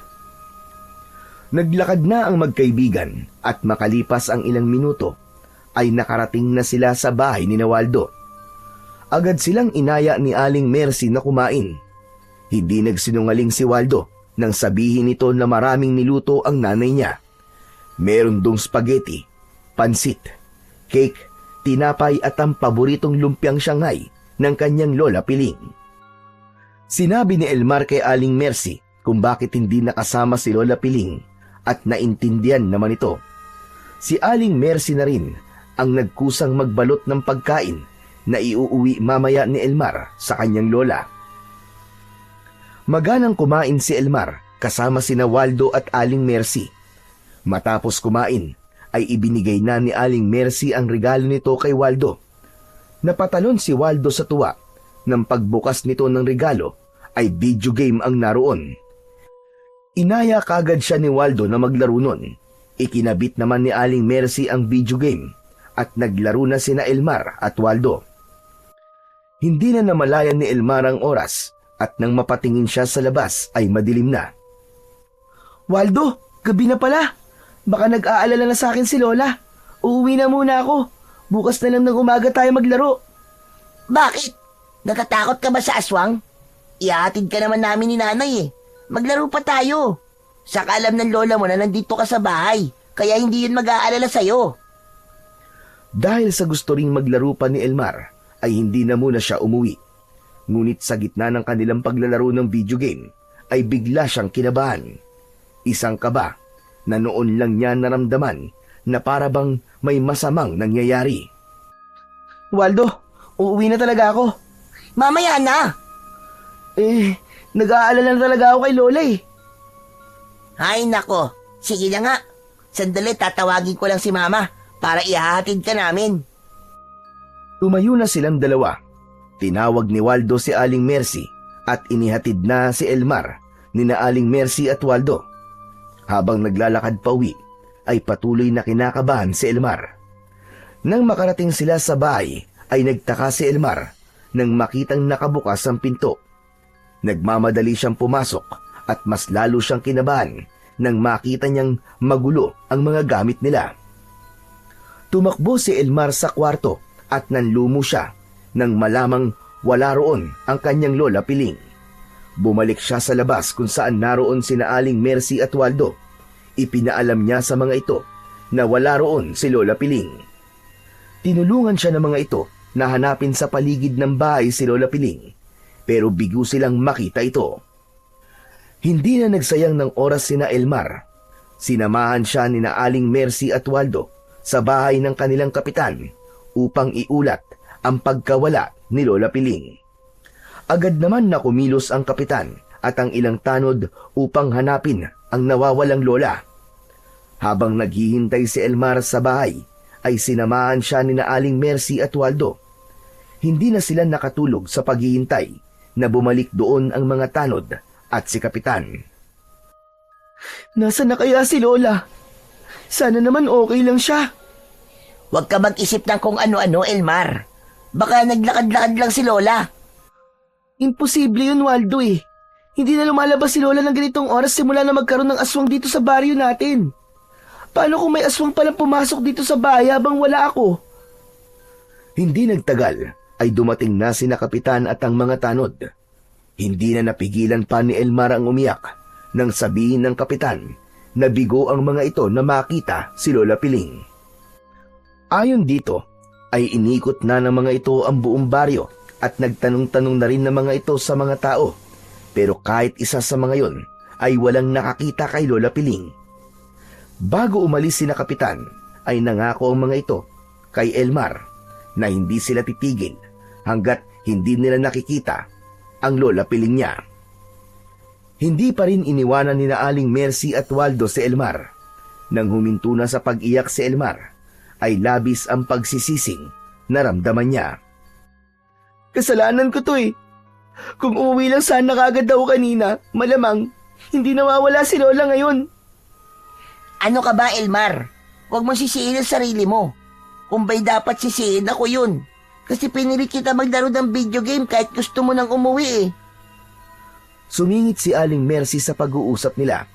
Naglakad na ang magkaibigan at makalipas ang ilang minuto ay nakarating na sila sa bahay ni Waldo. Agad silang inaya ni Aling Mercy na kumain. Hindi nagsinungaling si Waldo nang sabihin nito na maraming niluto ang nanay niya. Meron dong spaghetti, pansit, cake, tinapay at ang paboritong lumpiang Shanghai ng kanyang Lola Piling. Sinabi ni Elmar kay Aling Mercy kung bakit hindi nakasama si Lola Piling at naintindihan naman ito. Si Aling Mercy na rin ang nagkusang magbalot ng pagkain na iuuwi mamaya ni Elmar sa kanyang lola. Maganang kumain si Elmar kasama sina Waldo at Aling Mercy. Matapos kumain ay ibinigay na ni Aling Mercy ang regalo nito kay Waldo. Napatalon si Waldo sa tuwa nang pagbukas nito ng regalo ay video game ang naroon. Inaya kagad siya ni Waldo na maglaro nun. Ikinabit naman ni Aling Mercy ang video game at naglaro na sina Elmar at Waldo. Hindi na namalayan ni Elmar ang oras at nang mapatingin siya sa labas ay madilim na. Waldo, gabi na pala. Baka nag-aalala na sa akin si Lola. Uuwi na muna ako. Bukas na lang ng umaga tayo maglaro. Bakit? Natatakot ka ba sa aswang? Ihatid ka naman namin ni nanay eh. Maglaro pa tayo. Saka alam ng lola mo na nandito ka sa bahay. Kaya hindi yun mag-aalala sa'yo. Dahil sa gusto ring maglaro pa ni Elmar, ay hindi na muna siya umuwi. Ngunit sa gitna ng kanilang paglalaro ng video game, ay bigla siyang kinabahan. Isang kaba na noon lang niya naramdaman na para bang may masamang nangyayari. Waldo, uuwi na talaga ako. Mamaya na. Nag-aalala na talaga ako kay Lola eh. Ay nako, sige na nga. Sandali, tatawagin ko lang si Mama para ihahatid ka namin. Tumayo na silang dalawa. Tinawag ni Waldo si Aling Mercy at inihatid na si Elmar ni na Aling Mercy at Waldo. Habang naglalakad pa uwi, ay patuloy na kinakabahan si Elmar. Nang makarating sila sa bahay, ay nagtaka si Elmar nang makitang nakabukas ang pinto. Nagmamadali siyang pumasok at mas lalo siyang kinabahan nang makita niyang magulo ang mga gamit nila. Tumakbo si Elmar sa kwarto at nanlumo siya nang malamang wala roon ang kanyang lola Piling. Bumalik siya sa labas kung saan naroon sina Aling Mercy at Waldo. Ipinaalam niya sa mga ito na wala roon si Lola Piling. Tinulungan siya ng mga ito na hanapin sa paligid ng bahay si Lola Piling, pero bigo silang makita ito. Hindi na nagsayang ng oras sina Elmar. Sinamahan siya ni na Aling Mercy at Waldo sa bahay ng kanilang kapitan upang iulat ang pagkawala ni Lola Piling. Agad naman na kumilos ang kapitan at ang ilang tanod upang hanapin ang nawawalang lola. Habang naghihintay si Elmar sa bahay, ay sinamahan siya ni na Aling Mercy at Waldo. Hindi na sila nakatulog sa paghihintay na bumalik doon ang mga tanod at si kapitan. Nasaan na kaya si Lola? Sana naman okay lang siya. Huwag ka mag-isip ng kung ano-ano, Elmar. Baka naglakad-lakad lang si Lola. Imposible yun, Waldo eh. Hindi na lumalabas si Lola ng ganitong oras simula na magkaroon ng aswang dito sa baryo natin. Paano kung may aswang palang pumasok dito sa bahay habang wala ako? Hindi nagtagal ay dumating na sina kapitan at ang mga tanod. Hindi na napigilan pa ni Elmar ang umiyak nang sabihin ng kapitan na bigo ang mga ito na makita si Lola Piling. Ayon dito ay inikot na ng mga ito ang buong baryo at nagtanong-tanong na rin ng mga ito sa mga tao. Pero kahit isa sa mga yon ay walang nakakita kay Lola Piling. Bago umalis sina kapitan ay nangako ang mga ito kay Elmar na hindi sila titigil hanggat hindi nila nakikita ang Lola Piling niya. Hindi pa rin iniwanan ni na Aling Mercy at Waldo si Elmar. Nang huminto na sa pag-iyak si Elmar, ay labis ang pagsisising naramdaman niya. Kasalanan ko to eh. Kung uuwi lang sana kagad daw kanina, malamang hindi nawawala si Lola ngayon. Ano ka ba, Elmar? Huwag mong sisihin ang sarili mo. Kung ba'y dapat sisihin, ako yun. Kasi pinilit kita maglaro ng video game kahit gusto mo nang umuwi eh. Sumingit si Aling Mercy sa pag-uusap nila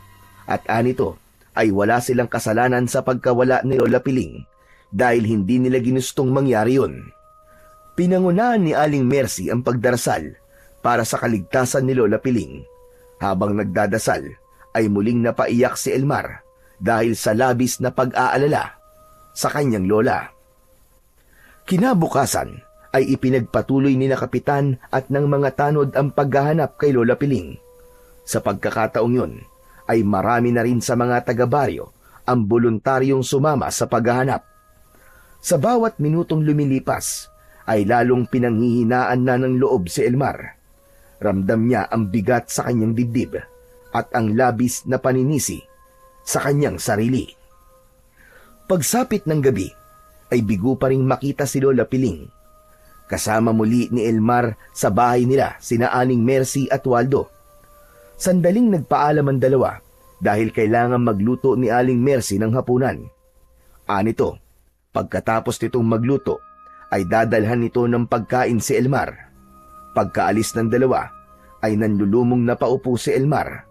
at anito ay wala silang kasalanan sa pagkawala ni Lola Piling dahil hindi nila ginustong mangyari yun. Pinangunahan ni Aling Mercy ang pagdarasal para sa kaligtasan ni Lola Piling. Habang nagdadasal ay muling napaiyak si Elmar dahil sa labis na pag-aalala sa kanyang lola. Kinabukasan ay ipinagpatuloy ni na kapitan at ng mga tanod ang paghahanap kay Lola Piling. Sa pagkakataong yun ay marami na rin sa mga taga-baryo ang voluntaryong sumama sa paghahanap. Sa bawat minutong lumilipas ay lalong pinanghihinaan na ng loob si Elmar. Ramdam niya ang bigat sa kanyang dibdib at ang labis na paninisi sa kanyang sarili. Pagsapit ng gabi ay bigo pa ring makita si Lola Piling. Kasama muli ni Elmar sa bahay nila sina Aling Mercy at Waldo. Sandaling nagpaalam ang dalawa dahil kailangan magluto ni Aling Mercy ng hapunan. Anito, pagkatapos nitong magluto ay dadalhan nito ng pagkain si Elmar. Pagkaalis ng dalawa ay nanlulumong na paupo si Elmar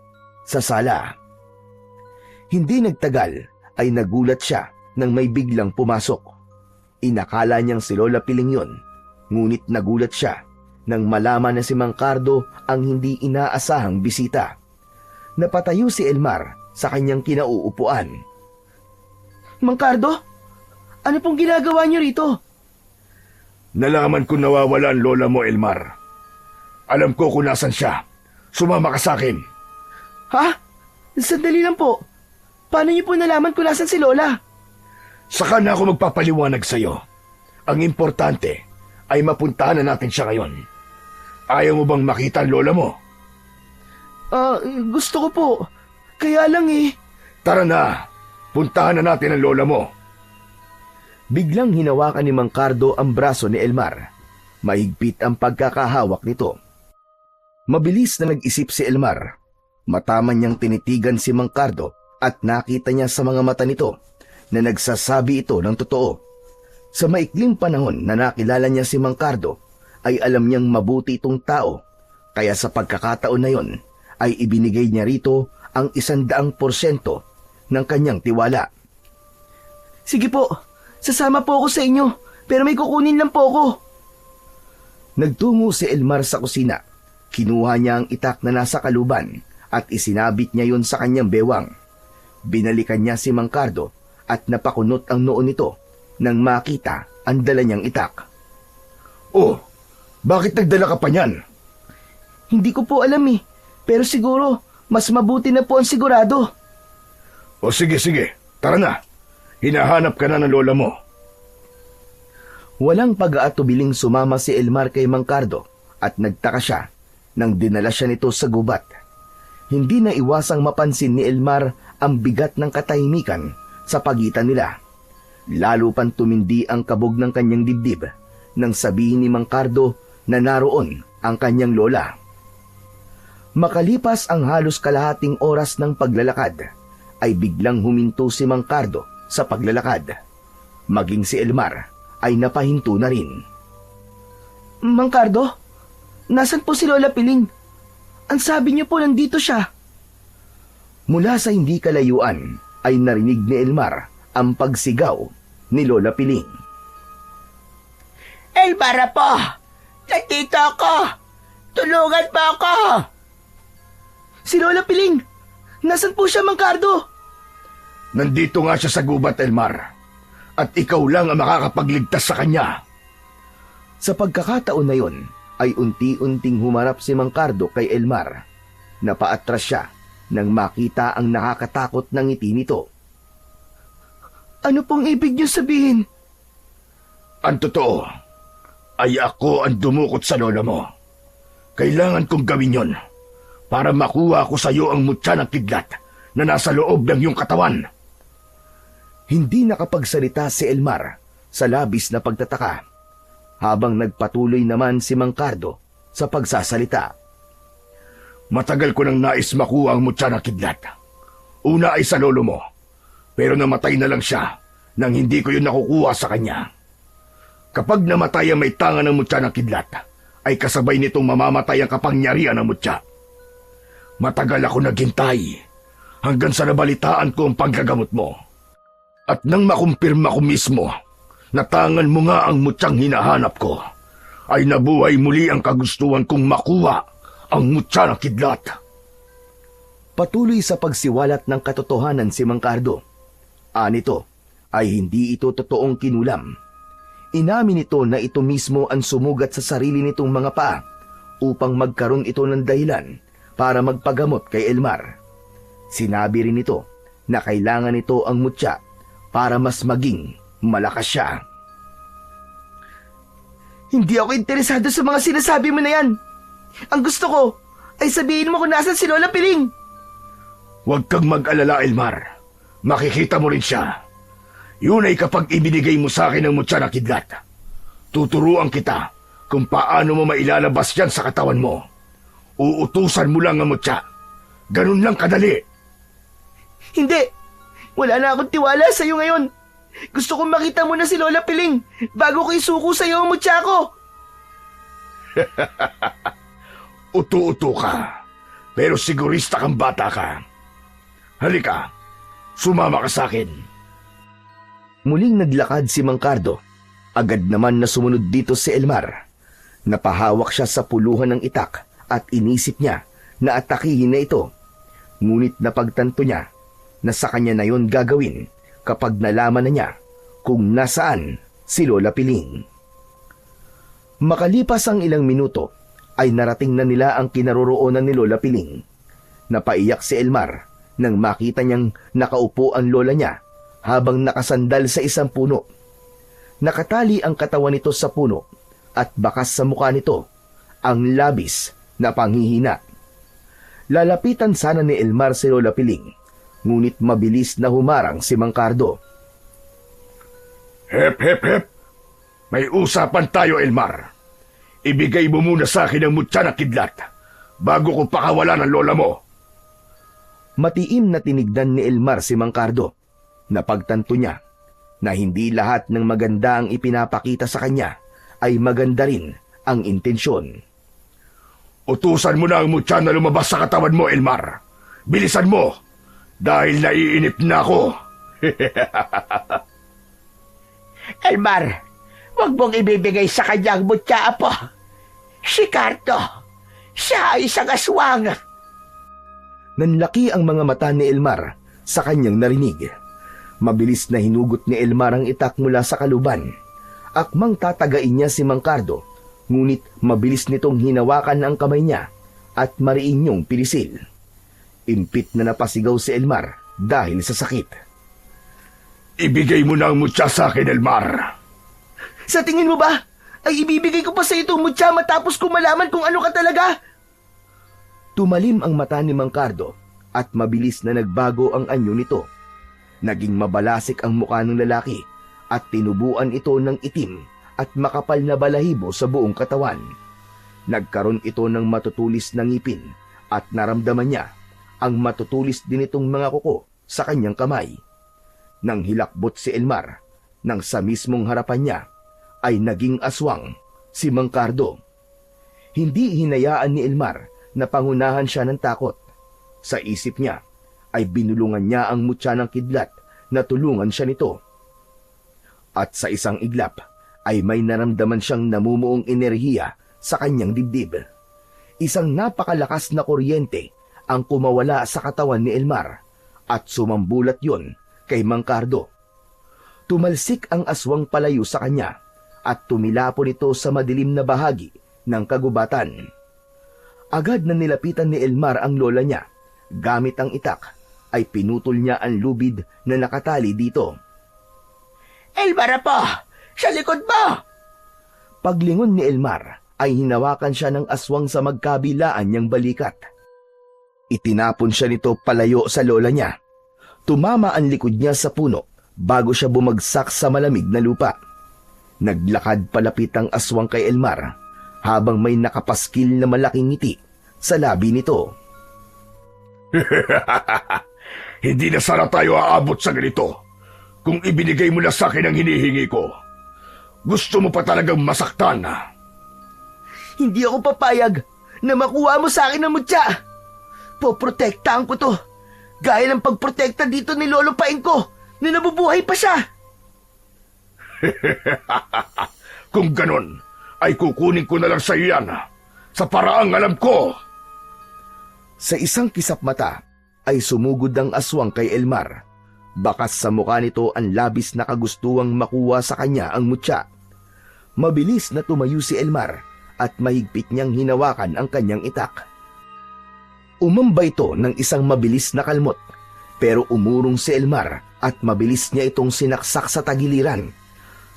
sa sala. Hindi nagtagal ay nagulat siya nang may biglang pumasok. Inakala niyang si Lola Piling yon, ngunit nagulat siya nang malaman na si Mang Cardo ang hindi inaasahang bisita. Napatayo si Elmar sa kanyang kinauupuan. Mang Cardo, ano pong ginagawa niyo rito? Nalaman ko nawawala ang lola mo, Elmar. Alam ko kung nasan siya. Sumama ka sa akin. Ha? Sandali lang po. Paano niyo po nalaman kung nasan si Lola? Saka na ako magpapaliwanag sa'yo. Ang importante ay mapuntahan na natin siya ngayon. Ayaw mo bang makita ang lola mo? Gusto ko po. Kaya lang eh. Tara na. Puntahan na natin ang lola mo. Biglang hinawakan ni Mang Cardo ang braso ni Elmar. Mahigpit ang pagkakahawak nito. Mabilis na nag-isip si Elmar. Mataman niyang tinitigan si Mang Cardo at nakita niya sa mga mata nito na nagsasabi ito ng totoo. Sa maikling panahon na nakilala niya si Mang Cardo, ay alam niyang mabuti itong tao, kaya sa pagkakataon na yon ay ibinigay niya rito ang 100% ng kanyang tiwala. Sige po, sasama po ako sa inyo, pero may kukunin lang po ako. Nagtungo si Elmar sa kusina. Kinuha niya ang itak na nasa kaluban at isinabit niya yon sa kanyang bewang. Binalikan niya si Mang Cardo at napakunot ang noo nito nang makita ang dala niyang itak. Oh, bakit nagdala ka pa niyan? Hindi ko po alam eh, pero siguro mas mabuti na po ang sigurado. O sige, tara na. Hinahanap ka na ng lola mo. Walang pag-aatubiling sumama si Elmar kay Mang Cardo at nagtaka siya nang dinala siya nito sa gubat. Hindi na iwasang mapansin ni Elmar ang bigat ng katahimikan sa pagitan nila. Lalo pang tumindi ang kabog ng kanyang dibdib nang sabihin ni Mang Cardo na naroon ang kanyang lola. Makalipas ang halos kalahating oras ng paglalakad, ay biglang huminto si Mang Cardo sa paglalakad. Maging si Elmar ay napahinto na rin. Mang Cardo, nasan po si Lola Piling? Ang sabi niyo po nandito siya. Mula sa hindi kalayuan ay narinig ni Elmar ang pagsigaw ni Lola Piling. Elmar po! Nandito ako! Tulungan mo ako! Si Lola Piling! Nasan po siya, Mang Cardo? Nandito nga siya sa gubat, Elmar. At ikaw lang ang makakapagligtas sa kanya. Sa pagkakataon na yon, ay unti-unting humarap si Mang Cardo kay Elmar. Napaatras siya nang makita ang nakakatakot na ngiti nito. Ano pong ibig niyo sabihin? Ang totoo ay ako ang dumukot sa lola mo. Kailangan kong gawin yon para makuha ko sa iyo ang mutya ng kidlat na nasa loob ng iyong katawan. Hindi nakapagsalita si Elmar sa labis na pagtataka, habang nagpatuloy naman si Mang Cardo sa pagsasalita. Matagal ko nang nais makuha ang mutya ng kidlat. Una ay sa lolo mo, pero namatay na lang siya nang hindi ko yun nakukuha sa kanya. Kapag namatay ang may tanga ng mutya ng kidlat, ay kasabay nitong mamamatay ang kapangyarihan ng mutya. Matagal ako naghintay hanggang sa nabalitaan ko ang paggagamot mo. At nang makumpirma ko mismo na tangan mo nga ang mutyang hinahanap ko, ay nabuhay muli ang kagustuhan kong makuha ang mutya ng kidlat. Patuloy sa pagsiwalat ng katotohanan si Mang Cardo. Anito ay hindi ito totoong kinulam. Inamin nito na ito mismo ang sumugat sa sarili nitong mga paa upang magkaroon ito ng dahilan para magpagamot kay Elmar. Sinabi rin nito na kailangan nito ang mutya para mas maging malakas siya. Hindi ako interesado sa mga sinasabi mo na yan. Ang gusto ko ay sabihin mo kung nasan si Lola Piling. Huwag kang mag-alala, Elmar. Makikita mo rin siya. Yun ay kapag ibinigay mo sa akin ang mutya na kidlat. Tuturuan kita kung paano mo mailalabas yan sa katawan mo. Uutusan mo lang ang mutya. Ganun lang kadali. Hindi. Wala na akong tiwala sa iyo ngayon. Gusto kong makita mo na si Lola Piling bago ko isuko sa iyo ang mutya ko. Utu-utu ka. Pero sigurista kang bata ka. Halika, sumama ka sa akin. Muling naglakad si Mang Cardo. Agad naman na sumunod dito si Elmar. Napahawak siya sa puluhan ng itak at inisip niya na atakihin na ito. Ngunit napagtanto niya na sa kanya na yon gagawin kapag nalaman na niya kung nasaan si Lola Piling. Makalipas ang ilang minuto ay narating na nila ang kinaroroonan ni Lola Piling. Napaiyak si Elmar nang makita niyang nakaupo ang lola niya habang nakasandal sa isang puno. Nakatali ang katawan nito sa puno at bakas sa mukha nito ang labis na panghihina. Lalapitan sana ni Elmar si Lola Piling, ngunit mabilis na humarang si Mang Cardo. Hep, hep, hep. May usapan tayo, Elmar. Ibigay mo muna sa akin ang mutya na kidlat bago ko pakawala ng lola mo. Matiim na tinignan ni Elmar si Mang Cardo. Napagtanto niya na hindi lahat ng maganda ang ipinapakita sa kanya ay maganda rin ang intensyon. Utusan mo na ang mutya na lumabas sa katawan mo, Elmar. Bilisan mo, dahil naiinip na ako. Elmar, wag mong ibibigay sa kanya ang mutya, apo. Si Cardo, siya ay isang aswang. Nanlaki ang mga mata ni Elmar sa kanyang narinig. Mabilis na hinugot ni Elmar ang itak mula sa kaluban. Akmang tatagain niya si Mang Cardo, ngunit mabilis nitong hinawakan ang kamay niya at mariin niyong pinisil. Impit na napasigaw si Elmar dahil sa sakit. Ibigay mo na ang mutya sa akin, Elmar. Sa tingin mo ba, ay ibibigay ko pa sa itong mutya matapos ko malaman kung ano ka talaga? Tumalim ang mata ni Mang Cardo at mabilis na nagbago ang anyo nito. Naging mabalasik ang mukha ng lalaki at tinubuan ito ng itim at makapal na balahibo sa buong katawan. Nagkaroon ito ng matutulis na ngipin at naramdaman niya ang matutulis din itong mga kuko sa kanyang kamay. Nang hilakbot si Elmar, nang sa mismong harapan niya, ay naging aswang si Mang Cardo. Hindi hinayaan ni Elmar na pangunahan siya ng takot. Sa isip niya, ay binulungan niya ang mutya ng kidlat na tulungan siya nito. At sa isang iglap, ay may naramdaman siyang namumuong enerhiya sa kanyang dibdib. Isang napakalakas na kuryente ang kumawala sa katawan ni Elmar at sumambulat yon kay Mang Cardo. Tumalsik ang aswang palayo sa kanya at tumilapon ito sa madilim na bahagi ng kagubatan. Agad na nilapitan ni Elmar ang lola niya. Gamit ang itak, ay pinutol niya ang lubid na nakatali dito. Elmar, apo! Sa likod mo! Paglingon ni Elmar, ay hinawakan siya ng aswang sa magkabilaan niyang balikat. Itinapon siya nito palayo sa lola niya. Tumama ang likod niya sa puno bago siya bumagsak sa malamig na lupa. Naglakad palapit ang aswang kay Elmar habang may nakapaskil na malaking ngiti sa labi nito. Hindi na sana tayo aabot sa ganito kung ibinigay mo na sa akin ang hinihingi ko. Gusto mo pa talagang masaktan, ha? Hindi ako papayag na makuha mo sa akin ang mutya. Poprotektahan ko to. Gaya ng pagprotekta dito ni Lolo Paeng ko na nabubuhay pa siya. Kung ganon, ay kukunin ko na lang sa iyo yan, sa paraang alam ko. Sa isang kisap mata, ay sumugod ang aswang kay Elmar. Bakas sa mukha nito ang labis na kagustuang makuha sa kanya ang mutya. Mabilis na tumayo si Elmar at mahigpit niyang hinawakan ang kanyang itak. Umamba ito ng isang mabilis na kalmot, pero umurong si Elmar at mabilis niya itong sinaksak sa tagiliran.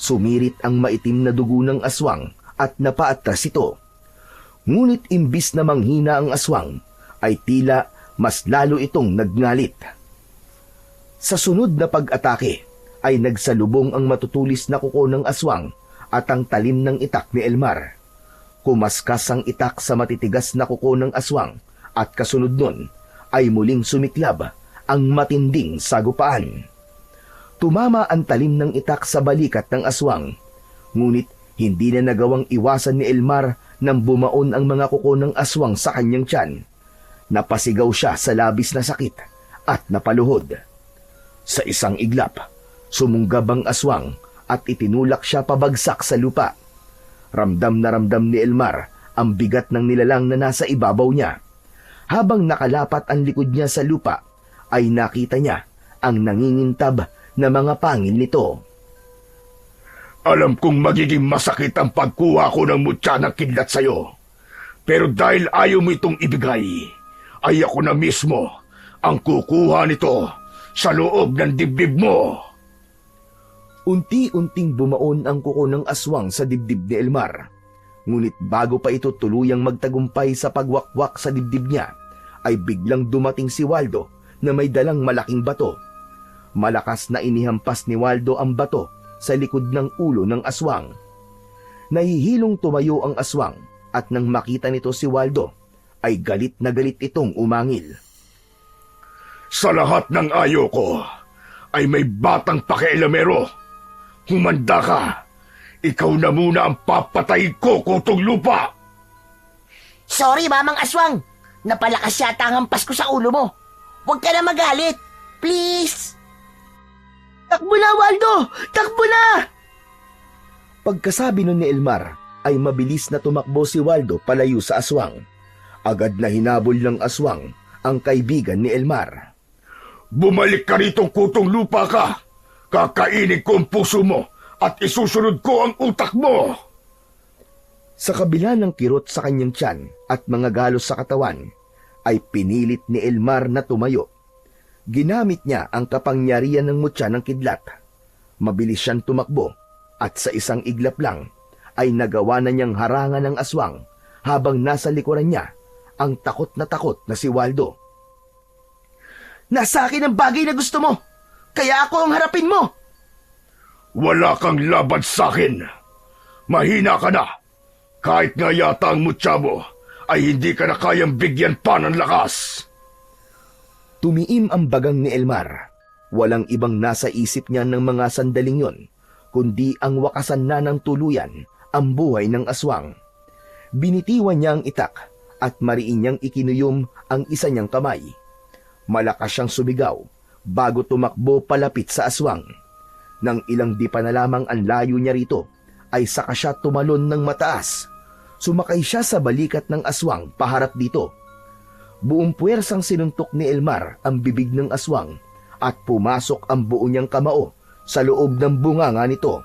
Sumirit ang maitim na dugo ng aswang at napaatras ito. Ngunit imbis na manghina ang aswang, ay tila mas lalo itong nagngalit. Sa sunod na pag-atake, ay nagsalubong ang matutulis na kuko ng aswang at ang talim ng itak ni Elmar. Kumaskas ang itak sa matitigas na kuko ng aswang at kasunod nun ay muling sumiklab ang matinding sagupaan. Tumama ang talim ng itak sa balikat ng aswang, ngunit hindi na nagawang iwasan ni Elmar nang bumaon ang mga kuko ng aswang sa kanyang tiyan. Napasigaw siya sa labis na sakit at napaluhod. Sa isang iglap, sumunggab ang aswang at itinulak siya pabagsak sa lupa. Ramdam na ramdam ni Elmar ang bigat ng nilalang na nasa ibabaw niya. Habang nakalapat ang likod niya sa lupa, ay nakita niya ang nangingintab na mga pangil nito. Alam kong magiging masakit ang pagkuha ko ng mutya ng kidlat sa'yo. Pero dahil ayaw mo itong ibigay, ay ako na mismo ang kukuha nito sa loob ng dibdib mo. Unti-unting bumaon ang kuko ng aswang sa dibdib ni Elmar. Ngunit bago pa ito tuluyang magtagumpay sa pagwakwak sa dibdib niya, ay biglang dumating si Waldo na may dalang malaking bato. Malakas na inihampas ni Waldo ang bato sa likod ng ulo ng aswang. Nahihilong tumayo ang aswang at nang makita nito si Waldo, ay galit na galit itong umangil. Sa lahat ng ayaw ko, ay may batang pakialamero. Humanda ka. Ikaw na muna ang papatay ko, Kutong Lupa. Sorry, Mamang Aswang. Napalakas yata ang hampas ko sa ulo mo. Huwag ka na magalit. Please. Takbo na, Waldo! Takbo na! Pagkasabi nun ni Elmar, ay mabilis na tumakbo si Waldo palayo sa aswang. Agad na hinabol ng aswang ang kaibigan ni Elmar. Bumalik ka rito, Kutong Lupa ka. Kakainin ko ang puso mo at isusunod ko ang utak mo. Sa kabila ng kirot sa kanyang tiyan at mga galos sa katawan, ay pinilit ni Elmar na tumayo. Ginamit niya ang kapangyarihan ng mutya ng kidlat. Mabilis siyang tumakbo at sa isang iglap lang ay nagawa na niyang harangan ng aswang habang nasa likuran niya ang takot na si Waldo. Nasa akin ang bagay na gusto mo. Kaya ako ang harapin mo. Wala kang laban sa akin. Mahina ka na. Kahit nga yata ang mutya mo, ay hindi ka na kayang bigyan pa ng lakas. Tumiim ang bagang ni Elmar. Walang ibang nasa isip niya ng mga sandaling yon, kundi ang wakasan na ng tuluyan ang buhay ng aswang. Binitiwan niya ang itak at mariin niyang ikinuyom ang isa niyang kamay. Malakas siyang sumigaw bago tumakbo palapit sa aswang. Nang ilang di pa na lamang ang layo niya rito, ay saka siya tumalon ng mataas. Sumakay siya sa balikat ng aswang paharap dito. Buong puwersang sinuntok ni Elmar ang bibig ng aswang at pumasok ang buo niyang kamao sa loob ng bunganga nito.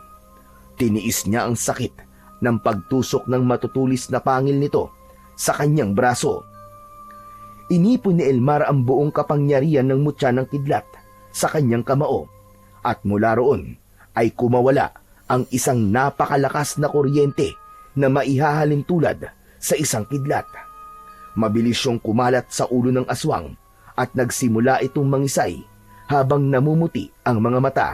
Tiniis niya ang sakit ng pagtusok ng matutulis na pangil nito sa kanyang braso. Inipon ni Elmar ang buong kapangyarihan ng mutya ng kidlat sa kanyang kamao at mula roon ay kumawala ang isang napakalakas na kuryente na maihahalin tulad sa isang kidlat. Mabilis siyang kumalat sa ulo ng aswang at nagsimula itong mangisay habang namumuti ang mga mata,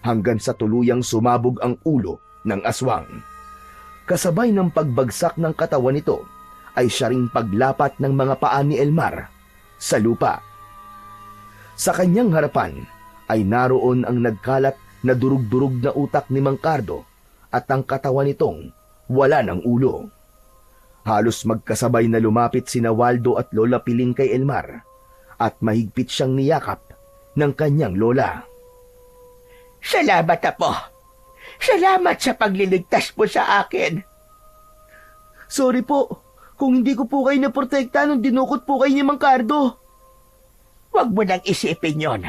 hanggang sa tuluyang sumabog ang ulo ng aswang. Kasabay ng pagbagsak ng katawan nito ay siya ring paglapat ng mga paa ni Elmar sa lupa. Sa kanyang harapan ay naroon ang nagkalat na durug-durug na utak ni Mang Cardo at ang katawan nitong wala ng ulo. Halos magkasabay na lumapit sina Waldo at Lola Piling kay Elmar at mahigpit siyang niyakap ng kanyang lola. Salamat, Apo. Salamat sa pagliligtas mo sa akin. Sorry po. Kung hindi ko po kayo naprotekta nung dinukot po kayo ni Mang Cardo. Huwag mo nang isipin yon.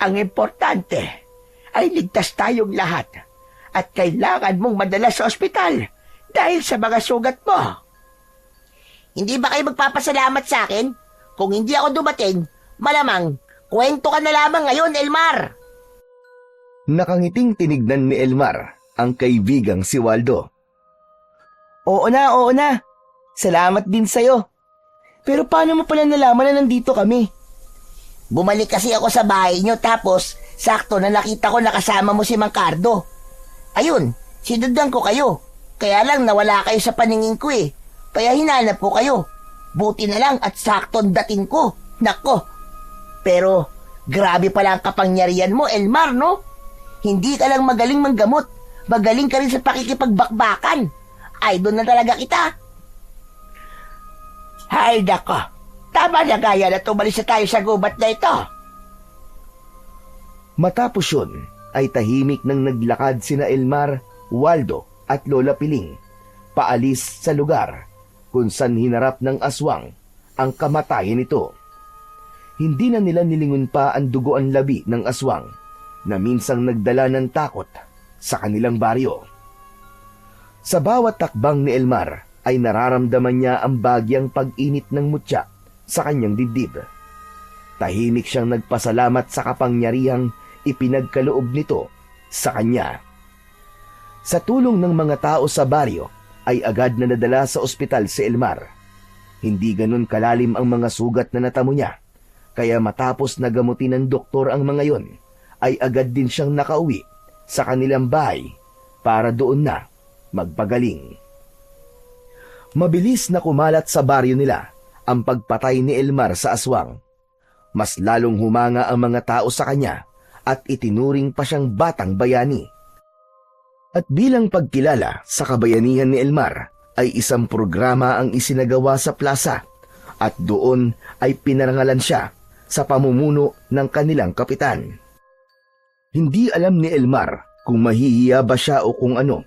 Ang importante ay ligtas tayong lahat at kailangan mong madala sa ospital dahil sa mga sugat mo. Hindi ba kayo magpapasalamat sa akin? Kung hindi ako dumating, malamang kwento ka na lamang ngayon, Elmar. Nakangiting tinignan ni Elmar ang kaibigang si Waldo. Oo na. Salamat din sa'yo. Pero paano mo pala nalaman na nandito kami? Bumalik kasi ako sa bahay nyo tapos sakto na nakita ko nakasama mo si Mang Cardo. Ayun, sinundan ko kayo. Kaya lang nawala kayo sa paningin ko eh. Kaya hinanap ko kayo. Buti na lang at sakto ang dating ko. Nako. Pero grabe pala ang kapangyarihan mo, Elmar, no? Hindi ka lang magaling manggamot. Magaling ka rin sa pakikipagbakbakan. Idol na talaga kita. Hay nako. Tama na gaya na tumalis na tayo sa gubat na ito. Matapos yun, ay tahimik nang naglakad sina Elmar, Waldo at Lola Piling paalis sa lugar kung saan hinarap ng aswang ang kamatayan nito. Hindi na nila nilingon pa ang dugoan labi ng aswang na minsang nagdala ng takot sa kanilang baryo. Sa bawat takbang ni Elmar ay nararamdaman niya ang bagyang pag-init ng mutya sa kanyang dibdib. Tahimik siyang nagpasalamat sa kapangyarihang ipinagkaloob nito sa kanya. Sa tulong ng mga tao sa baryo ay agad na nadala sa ospital si Elmar. Hindi ganun kalalim ang mga sugat na natamo niya, Kaya matapos na gamutin ng doktor ang mga yon, ay agad din siyang nakauwi sa kanilang bahay para doon na magpagaling. Mabilis na kumalat sa baryo nila ang pagpatay ni Elmar sa aswang. Mas lalong humanga ang mga tao sa kanya at itinuring pa siyang batang bayani. At bilang pagkilala sa kabayanihan ni Elmar, ay isang programa ang isinagawa sa plaza at doon ay pinarangalan siya sa pamumuno ng kanilang kapitan. Hindi alam ni Elmar kung mahihiya ba siya o kung ano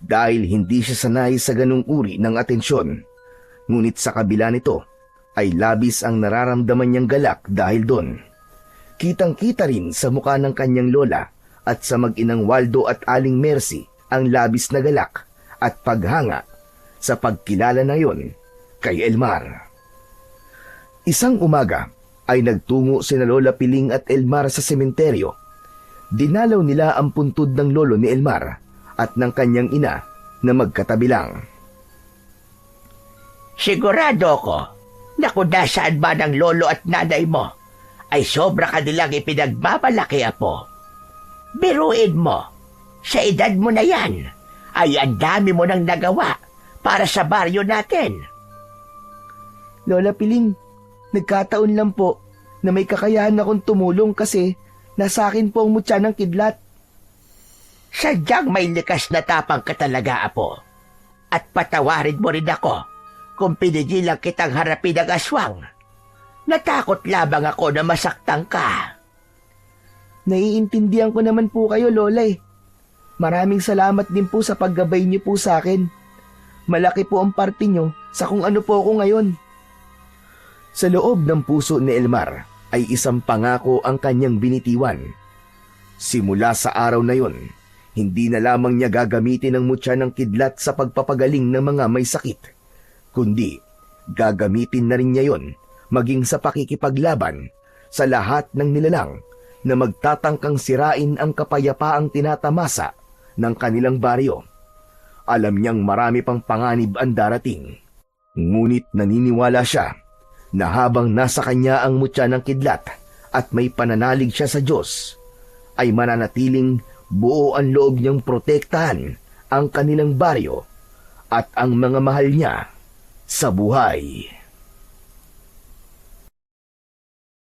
dahil hindi siya sanay sa ganung uri ng atensyon. Ngunit sa kabila nito ay labis ang nararamdaman niyang galak dahil doon. Kitang-kita rin sa mukha ng kanyang lola at sa mag-inang Waldo at Aling Mercy ang labis na galak at paghanga sa pagkilala na yon kay Elmar. Isang umaga ay nagtungo sina Lola Piling at Elmar sa sementeryo. Dinalaw nila ang puntod ng lolo ni Elmar at ng kanyang ina na magkatabi lang. Sigurado ko na kung nasaan ba ng lolo at nanay mo, ay sobra kanilang ipinagmamalaki, apo. Biruin mo, sa edad mo na yan, ay ang dami mo nang nagawa para sa baryo natin. Lola Piling, nagkataon lang po na may kakayahan akong tumulong kasi nasa akin po ang mutya ng kidlat. Sadyang may likas na tapang ka talaga, apo. At patawarin mo rin ako kung pinigilan kitang harapin ang aswang. Natakot labang ako na masaktan ka. Naiintindihan ko naman po kayo, Lola eh. Maraming salamat din po sa paggabay niyo po sa akin. Malaki po ang parte niyo sa kung ano po ako ngayon. Sa loob ng puso ni Elmar ay isang pangako ang kanyang binitiwan. Simula sa araw na yon, hindi na lamang niya gagamitin ang mutya ng kidlat sa pagpapagaling ng mga may sakit, kundi gagamitin na rin niya yon maging sa pakikipaglaban sa lahat ng nilalang na magtatangkang sirain ang kapayapaang tinatamasa ng kanilang baryo. Alam niyang marami pang panganib ang darating. Ngunit naniniwala siya na habang nasa kanya ang mutya ng kidlat at may pananalig siya sa Diyos, ay mananatiling buo ang loob niyang protektahan ang kanilang baryo at ang mga mahal niya sa buhay.